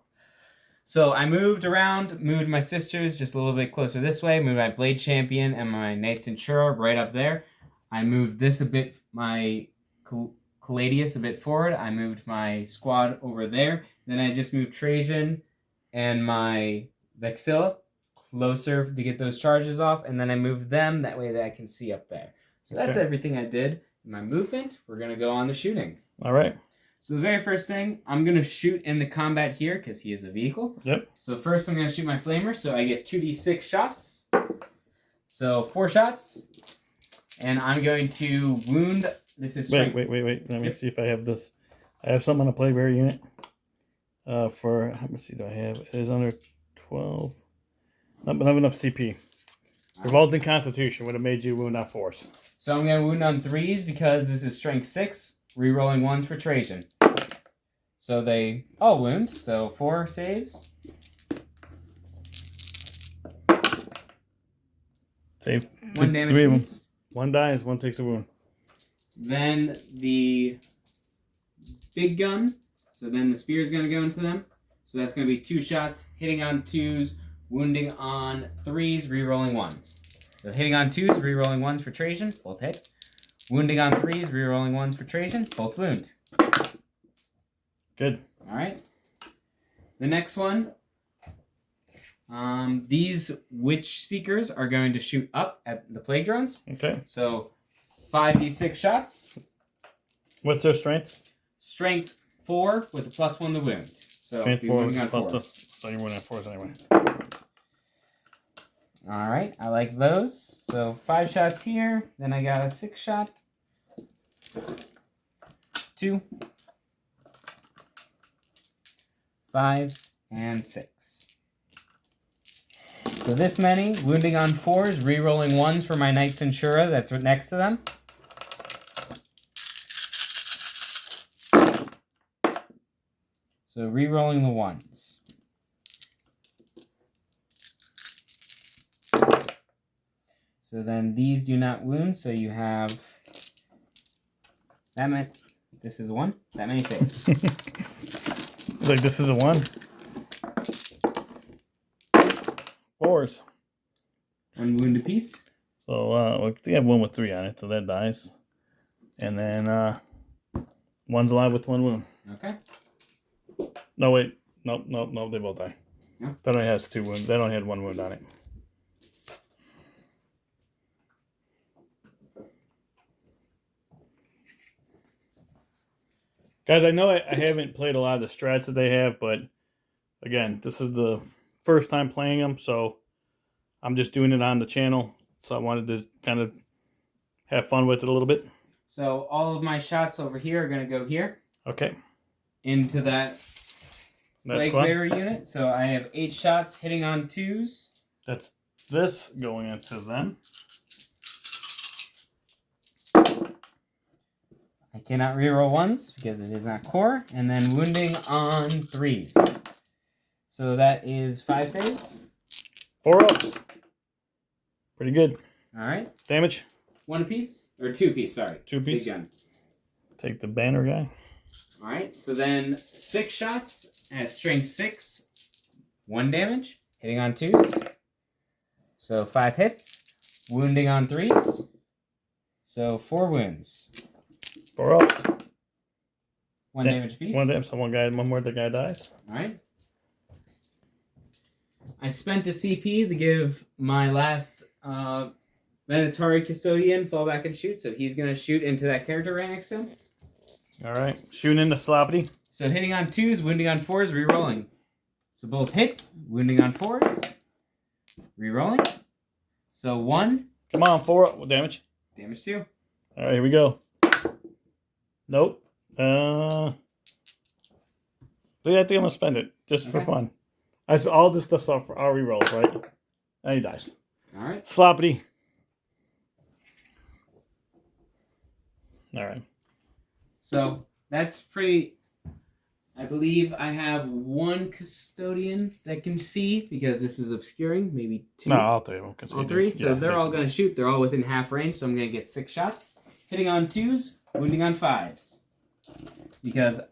So I moved around, moved my sisters just a little bit closer this way, moved my Blade Champion and my Knights Centura right up there. I moved this a bit, my Caladius a bit forward. I moved my squad over there. Then I just moved Trajan and my Vexilla closer to get those charges off. And then I moved them that way that I can see up there. So that's everything I did. In my movement, we're going to go on the shooting. All right. So the very first thing, I'm going to shoot in the combat here because he is a vehicle. Yep. So first I'm going to shoot my flamer. So I get 2d6 shots. So 4 shots. And I'm going to wound. This is strength. Wait. Let me see if I have this. I have some on the playbearer unit. Let me see, do I have? It is under 12. Not have enough CP. Revolting Constitution would have made you wound on 4s. So I'm going to wound on 3s because this is strength 6. Rerolling 1s for Trajan. So they all wound. So 4 saves. Save 1 damage 3 of them. piece. 1 dies, 1 takes a wound. Then the big gun. So then the spear is going to go into them. So that's going to be 2 shots, hitting on 2s, wounding on 3s, rerolling 1s. So hitting on 2s, rerolling 1s for Trajan, both hit. Wounding on 3s, rerolling 1s for Trajan, both wound. Good. All right. The next one, these Witch Seekers are going to shoot up at the Plague Drones. Okay. So 5d6 shots. What's their strength? Strength 4 with a +1 to wound. So Strength 4 wounding on 4s. So you're wounding on 4s anyway. All right, I like those. So 5 shots here. Then I got a 6 shot. 2, 5, and 6. So this many, wounding on 4s, re-rolling 1s for my Knights Centura that's right next to them. So re-rolling the 1s. So then these do not wound, so you have that many. This is 1. That many saves. Like this is a 1. 4s. 1 wound apiece. So we have 1 with 3 on it, so that dies. And then 1's alive with 1 wound. Okay. No, wait. Nope, they both die. No. That only has 2 wounds. That only had 1 wound on it. Guys, I know I haven't played a lot of the strats that they have, but again, this is the first time playing them, so I'm just doing it on the channel. So I wanted to kind of have fun with it a little bit. So all of my shots over here are going to go here. Okay. Into that Plague Bearer unit. So I have 8 shots hitting on 2s. That's this going into them. I cannot reroll 1s because it is not core. And then wounding on 3s. So that is 5 saves. 4 ups. Pretty good. All right. Damage? 1 apiece? Or 2 apiece, sorry. 2 apiece. Big gun. Take the banner guy. All right. So then 6 shots at strength 6, 1 damage, hitting on 2s. So 5 hits, wounding on 3s. So 4 wounds. 4 ups. 1 damage apiece. 1 damage. So one more, the guy dies. All right. I spent a CP to give my last Mandatory Custodian fall back and shoot, so he's going to shoot into that character right next to him. All right. Shooting into Sloppity. So hitting on 2s, wounding on 4s, rerolling. So both hit, wounding on 4s, rerolling. So 1. Come on, 4 damage. Damage 2. All right, here we go. Nope. I think I'm going to spend it just for fun. All this stuff's for our rerolls, right? And he dies. All right. Sloppity. All right. So that's pretty. I believe I have 1 custodian that can see because this is obscuring. Maybe 2. No, all 3 of them can see. All 3. So yeah, they're all going to shoot. They're all within half range. So I'm going to get 6 shots. Hitting on 2s, wounding on 5s.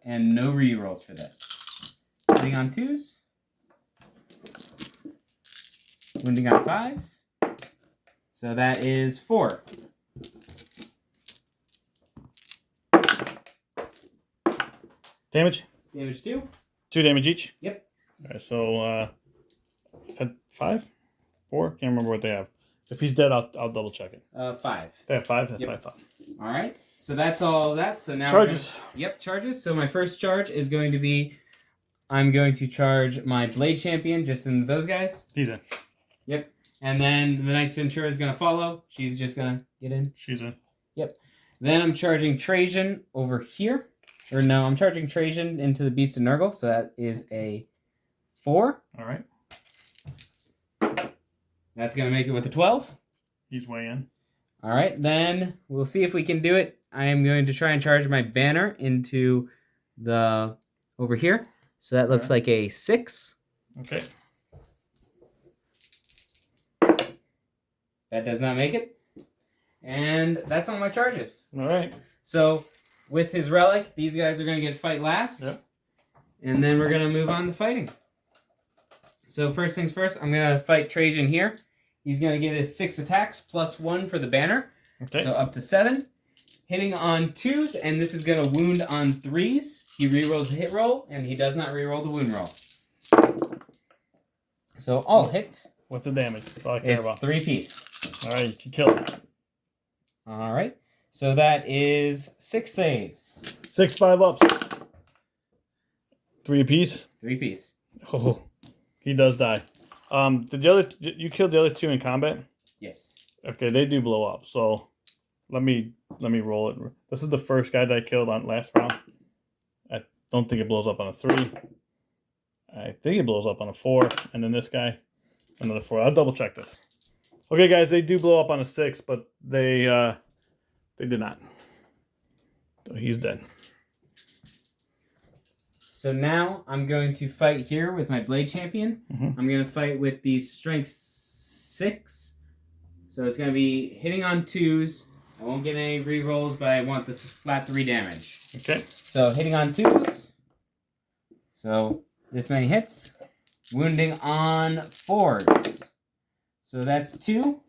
And no rerolls for this. Hitting on 2s. Wounding on 5s. So that is 4. Damage? Damage 2. 2 damage each? Yep. All right, so had 5? 4? Can't remember what they have. If he's dead, I'll double check it. 5. They have 5? That's Yep. what I thought. All right. So that's all that. So now Charges. Yep, charges. So my first charge is going to be, I'm going to charge my Blade Champion just into those guys. He's in. Yep. And then the Knight Centura is going to follow. She's just going to get in. She's in. Yep. Then I'm charging Trajan over here. Or no, I'm charging Trajan into the Beast of Nurgle. So that is a 4. All right. That's going to make it with a 12. He's way in. All right. Then we'll see if we can do it. I am going to try and charge my banner into the over here. So that looks like a 6. Okay. That does not make it. And that's all my charges. All right. So with his relic, these guys are going to get fight last. Yep. And then we're going to move on to fighting. So first things first, I'm going to fight Trajan here. He's going to get his 6 attacks plus 1 for the banner. Okay. So up to 7. Hitting on 2s, and this is going to wound on 3s. He rerolls the hit roll, and he does not reroll the wound roll. So all hit. What's the damage? That's all I care It's about. 3 piece. All right, you can kill it. All right. So that is 6 saves. 6 5-ups. 3 apiece. 3 piece. Oh, he does die. Did you kill the other 2 in combat? Yes. Okay, they do blow up. So let me roll it. This is the first guy that I killed on last round. I don't think it blows up on a 3. I think it blows up on a 4, and then this guy, another 4. I'll double check this. Okay, guys, they do blow up on a 6, but they did not. So he's dead. So now I'm going to fight here with my Blade Champion. Mm-hmm. I'm going to fight with the Strength 6. So it's going to be hitting on 2s. I won't get any rerolls, but I want the flat 3 damage. Okay. So hitting on 2s. So this many hits. Wounding on 4s. So that's 2.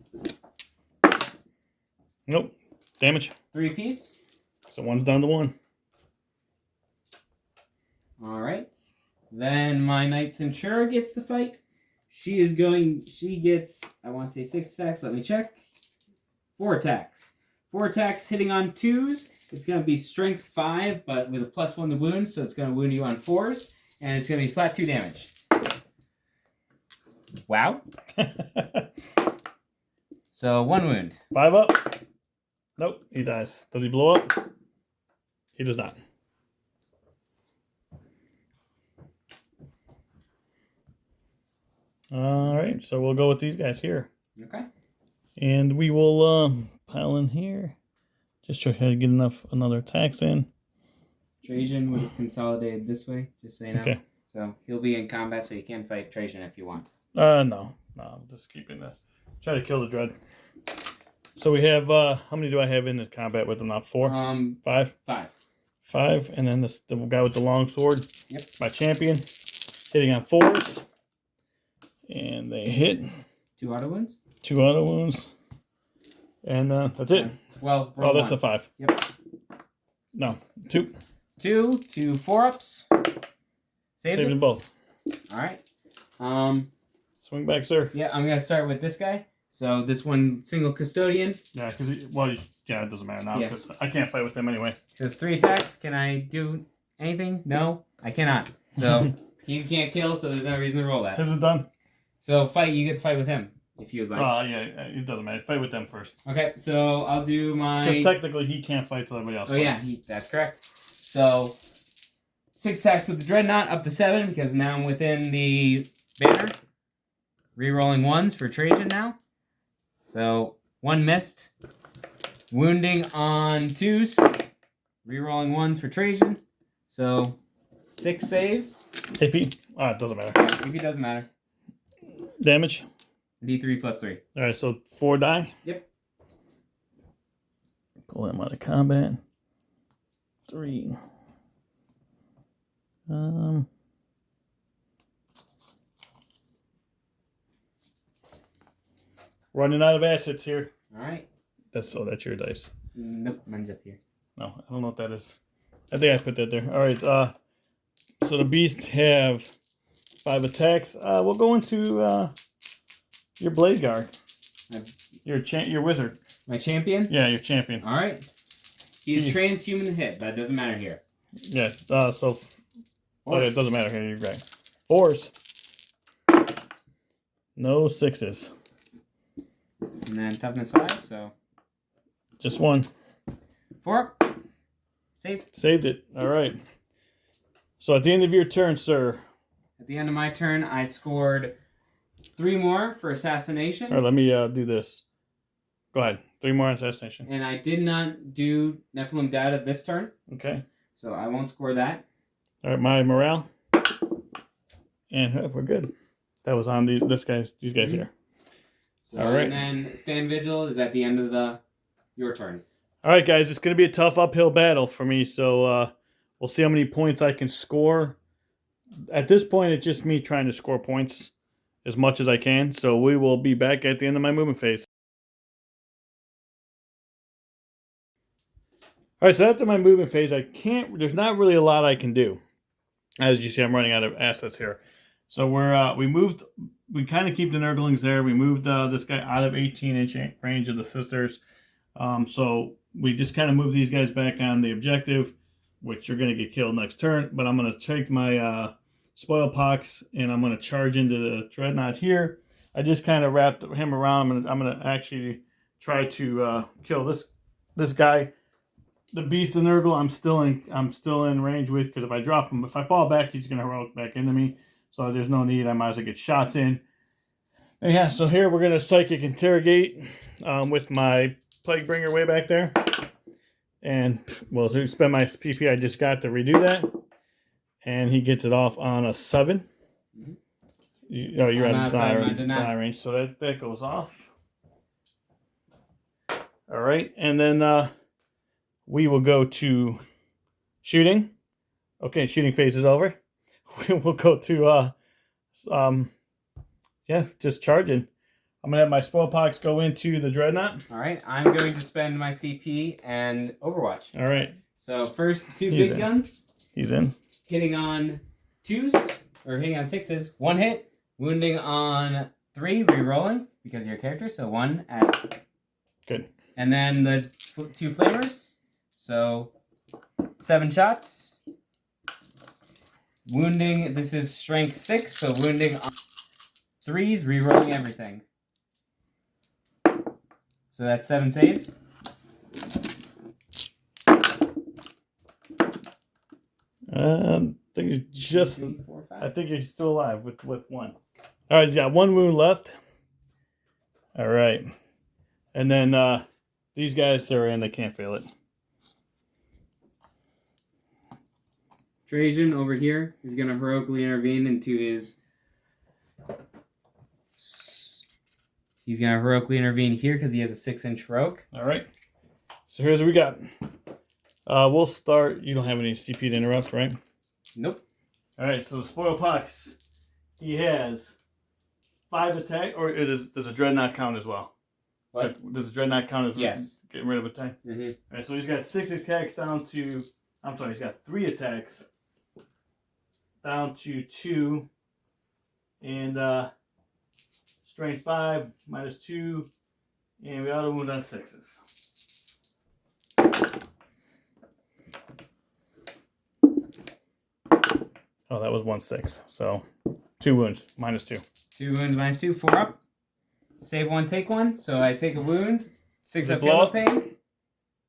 Nope. Damage. 3 piece. So 1's down to 1. All right. Then my Knight Centura gets the fight. She gets, I want to say 6 attacks. Let me check. 4 attacks. 4 attacks hitting on 2s. It's going to be strength 5, but with a +1 to wound, so it's going to wound you on 4s. And it's going to be flat 2 damage. Wow. So 1 wound. 5 up. Nope, he dies. Does he blow up? He does not. All right, so we'll go with these guys here. Okay. And we will pile in here. Just try to get another attacks in. Trajan would have consolidated this way, just so you know. Okay. So he'll be in combat, so you can fight Trajan if you want. No, I'm just keeping this. Try to kill the dread. So we have, how many do I have in the combat with them now? 4? 5. 5? 5. 5, and then the guy with the long sword. Yep. My champion. Hitting on 4s. And they hit. 2 auto wounds. 2 auto wounds. And that's it. Well, oh, that's one. a 5. Yep. No, 2. 2 4-ups. Save them both. All right. Swing back, sir. Yeah, I'm gonna start with this guy. So this one, single custodian. Yeah, because yeah, it doesn't matter now because I can't fight with them anyway. There's 3 attacks. Can I do anything? No, I cannot. So he can't kill. So there's no reason to roll that. His is done. So fight. You get to fight with him if you would like. Yeah, it doesn't matter. Fight with them first. Okay, so I'll do my. Because technically he can't fight till everybody else. Oh fights. yeah, that's correct. So 6 attacks with the dreadnought up to 7 because now I'm within the banner. Rerolling 1s for Trajan now. So 1 missed. Wounding on 2s. Rerolling 1s for Trajan. So 6 saves. AP? It doesn't matter. AP doesn't matter. Damage? D3 plus 3. Alright, so 4 die? Yep. Pull him out of combat. 3. Running out of assets here. Alright. That's your dice. Nope, mine's up here. No, I don't know what that is. I think I put that there. Alright, so the beasts have 5 attacks. We'll go into your Blaze Guard. Your wizard. My champion? Yeah, your champion. Alright. He's transhuman to hit. That doesn't matter here. Yeah, so... Okay, it doesn't matter here. You're right. 4s. No 6s. And then toughness 5, so... Just 1. 4. Saved. Saved it. Alright. So at the end of your turn, sir... At the end of my turn, I scored 3 more for assassination. Alright, let me do this. Go ahead. 3 more on assassination. And I did not do Nephilim data this turn. Okay. So I won't score that. Alright, my morale. And we're good. That was on these guys here. So, all right. And then stand vigil is at the end of your turn. All right, guys. It's going to be a tough uphill battle for me. So we'll see how many points I can score. At this point, it's just me trying to score points as much as I can. So we will be back at the end of my movement phase. All right, so after my movement phase, there's not really a lot I can do. As you see, I'm running out of assets here. So we kind of keep the Nurglings there. We moved this guy out of 18-inch range of the sisters. So we just kind of move these guys back on the objective, which you're going to get killed next turn. But I'm going to take my spoil pox and I'm going to charge into the dreadnought here. I just kind of wrapped him around. I'm going to actually try to kill this guy. The beast of Nurgle, I'm still in range with, because if I drop him, if I fall back, he's going to heroic back into me. So there's no need. I might as well get shots in. And yeah, so here we're going to psychic interrogate with my plague bringer way back there. And well, so spend my PP I just got to redo that. And he gets it off on a 7. You're at die range, so that goes off. All right, and then we will go to shooting. Okay, shooting phase is over. We'll go to just charging. I'm gonna have my spoilpox go into the dreadnought. All right, I'm going to spend my CP and Overwatch. All right. So first, 2 big guns. He's in. Hitting on 2s or hitting on 6s. 1 hit. Wounding on 3. Rerolling because of your character. So 1 at. Good. And then the 2 flamers. So 7 shots. Wounding, this is strength 6, so wounding on 3s, rerolling everything. So that's 7 saves. I think he's still alive with 1. All right, he's got 1 wound left. All right. And then these guys, they're in, they can't feel it. Trajan over here is going to heroically intervene into his... He's going to heroically intervene here because he has a 6-inch heroic. All right. So here's what we got. We'll start. You don't have any CP to interrupt, right? Nope. All right. So the Spoil Pox, he has 5 attack, or does a Dreadnought count as well? What? Does a Dreadnought count as yes? Getting rid of attack. Mm-hmm. All right. So he's got 6 attacks down to. I'm sorry. He's got 3 attacks down to 2, and strength 5 -2, and we auto wound on 6s. Oh, that was 1/6. So 2 wounds, -2. 2 wounds, -2, 4 up. Save 1, take 1. So I take a wound, 6 up blow yellow pain.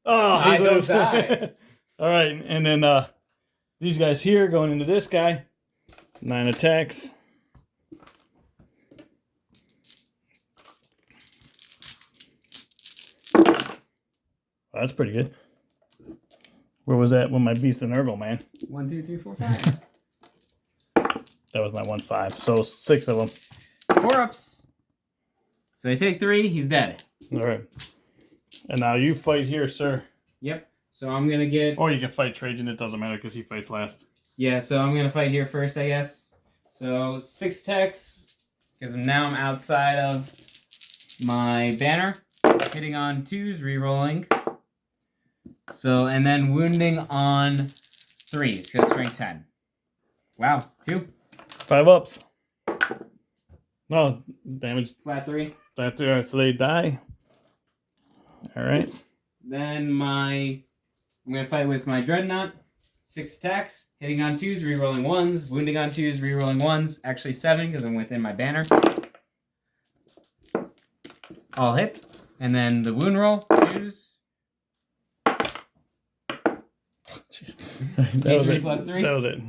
Oh, I don't die. All right, and then these guys here going into this guy, 9 attacks. Oh, that's pretty good. Where was that when my beast of Nurgle, man? 1, 2, 3, 4, 5. That was my 1/5. So 6 of them. 4 ups. So I take 3. He's dead. All right. And now you fight here, sir. Yep. So I'm gonna get. Or you can fight Trajan. It doesn't matter because he fights last. Yeah. So I'm gonna fight here first, I guess. So 6 techs, because now I'm outside of my banner. Hitting on 2s, re-rolling. So, and then wounding on 3s, because strength 10. Wow, 2. 5 ups. No, damage. Flat 3. Flat 3. All right, so they die. All right. Then I'm going to fight with my Dreadnought. 6 attacks. Hitting on 2s, re-rolling 1s. Wounding on 2s, re-rolling 1s. Actually 7, because I'm within my banner. All hit. And then the wound roll, 2s. Jeez. That was it. Plus 3. That was it.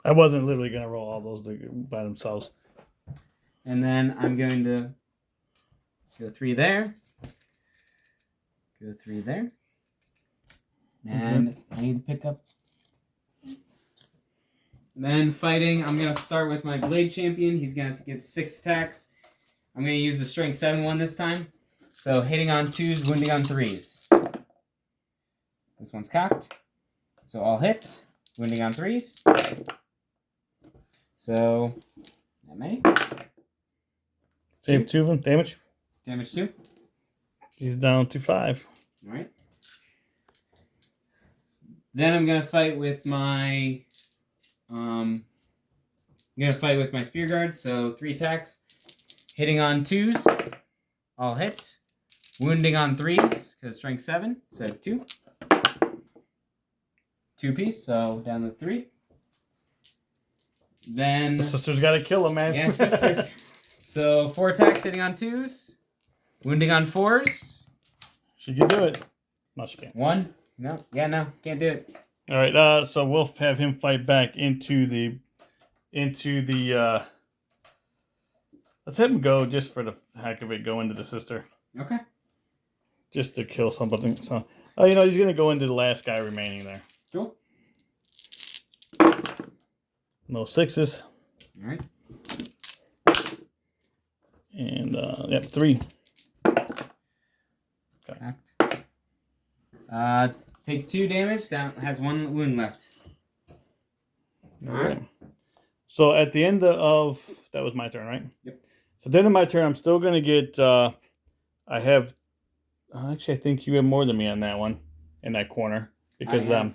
I wasn't literally going to roll all those by themselves. And then I'm going to go 3 there. Go 3 there. And I need to pick up. Then fighting, I'm going to start with my Blade Champion. He's going to get 6 attacks. I'm going to use the Strength 7 one this time. So hitting on 2s, wounding on 3s. This one's cocked. So I'll hit. Wounding on 3s. So, that many. Save 2 of them. Damage. Damage 2. He's down to 5. Alright. Then I'm going to fight with my... I'm going to fight with my Spear Guard. So 3 attacks. Hitting on 2s. I'll hit. Wounding on 3s, because strength 7. So 2. 2 piece, so down to 3. Then... The sister's got to kill him, man. Yeah, sister. So 4 attacks hitting on 2s. Wounding on 4s. She can do it. No, she can't. 1. No. Yeah, no. Can't do it. All right, so we'll have him fight back into the let's have him go just for the heck of it, go into the sister. Okay. Just to kill something. So, he's going to go into the last guy remaining there. Cool. No 6s. All right. And, 3. Okay. Take 2 damage. Down has 1 wound left. All right. So at the end of... That was my turn, right? Yep. So at the end of my turn, I'm still going to get... I have... Actually, I think you have more than me on that one. In that corner. Because I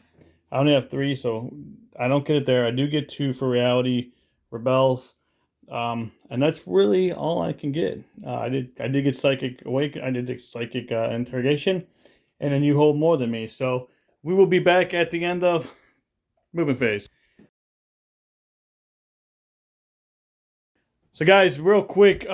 only have 3, so I don't get it there. I do get 2 for Reality Rebels. And that's really all I can get. I did get Psychic Awake. I did Psychic Interrogation. And then you hold more than me. So we will be back at the end of Moving Phase. So guys, real quick,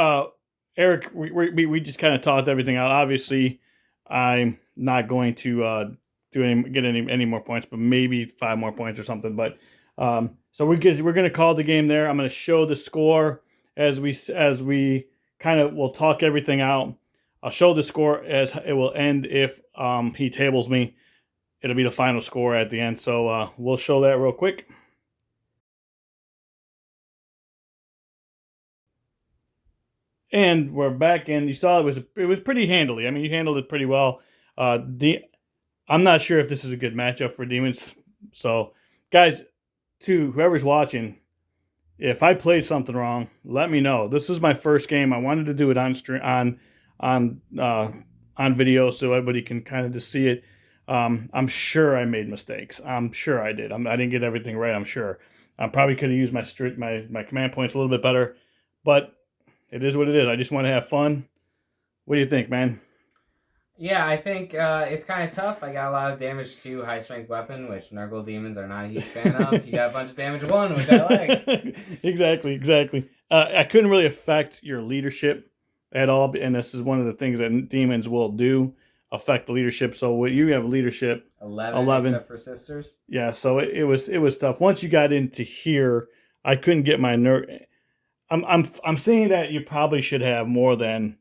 Eric, we just kind of talked everything out. Obviously, I'm not going to get any more points, but maybe 5 more points or something. But so we're going to call the game there. I'm going to show the score as we kind of will talk everything out. I'll show the score as it will end if he tables me. It'll be the final score at the end. So we'll show that real quick. And we're back, and you saw it was pretty handily. I mean, you handled it pretty well. I'm not sure if this is a good matchup for Demons. So, guys, to whoever's watching, if I played something wrong, let me know. This is my first game. I wanted to do it on stream, on video, so everybody can kind of just see it. I'm sure I made mistakes. I'm sure I did. I didn't get everything right. I'm sure. I probably could have used my command points a little bit better, but it is what it is. I just want to have fun. What do you think, man? Yeah, I think it's kind of tough. I got a lot of damage 2 high strength weapon, which Nurgle demons are not a huge fan of. You got a bunch of damage 1, which I like. Exactly. I couldn't really affect your leadership at all, and this is one of the things that demons will do, affect the leadership. So you have leadership 11 except for sisters. Yeah, so it was tough. Once you got into here, I couldn't get my I'm saying that you probably should have more than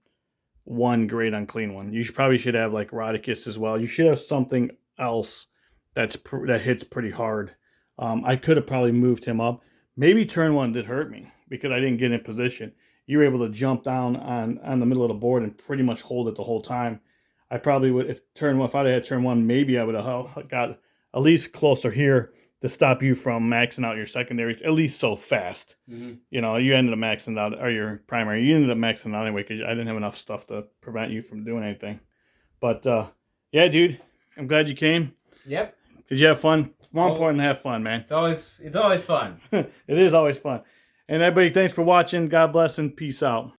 one great unclean one. You probably should have like Rodicus as well. You should have something else that hits pretty hard. I could have probably moved him up. Maybe turn 1 did hurt me because I didn't get in position. You were able to jump down on the middle of the board and pretty much hold it the whole time. I probably would, if I'd had turn 1, maybe I would have got at least closer here to stop you from maxing out your secondaries, at least so fast. Mm-hmm. You know, you ended up maxing out, or your primary, you ended up maxing out anyway because I didn't have enough stuff to prevent you from doing anything. But, yeah, dude, I'm glad you came. Yep. Did you have fun? It's more important to have fun, man. It's always fun. It is always fun. And everybody, thanks for watching. God bless and peace out.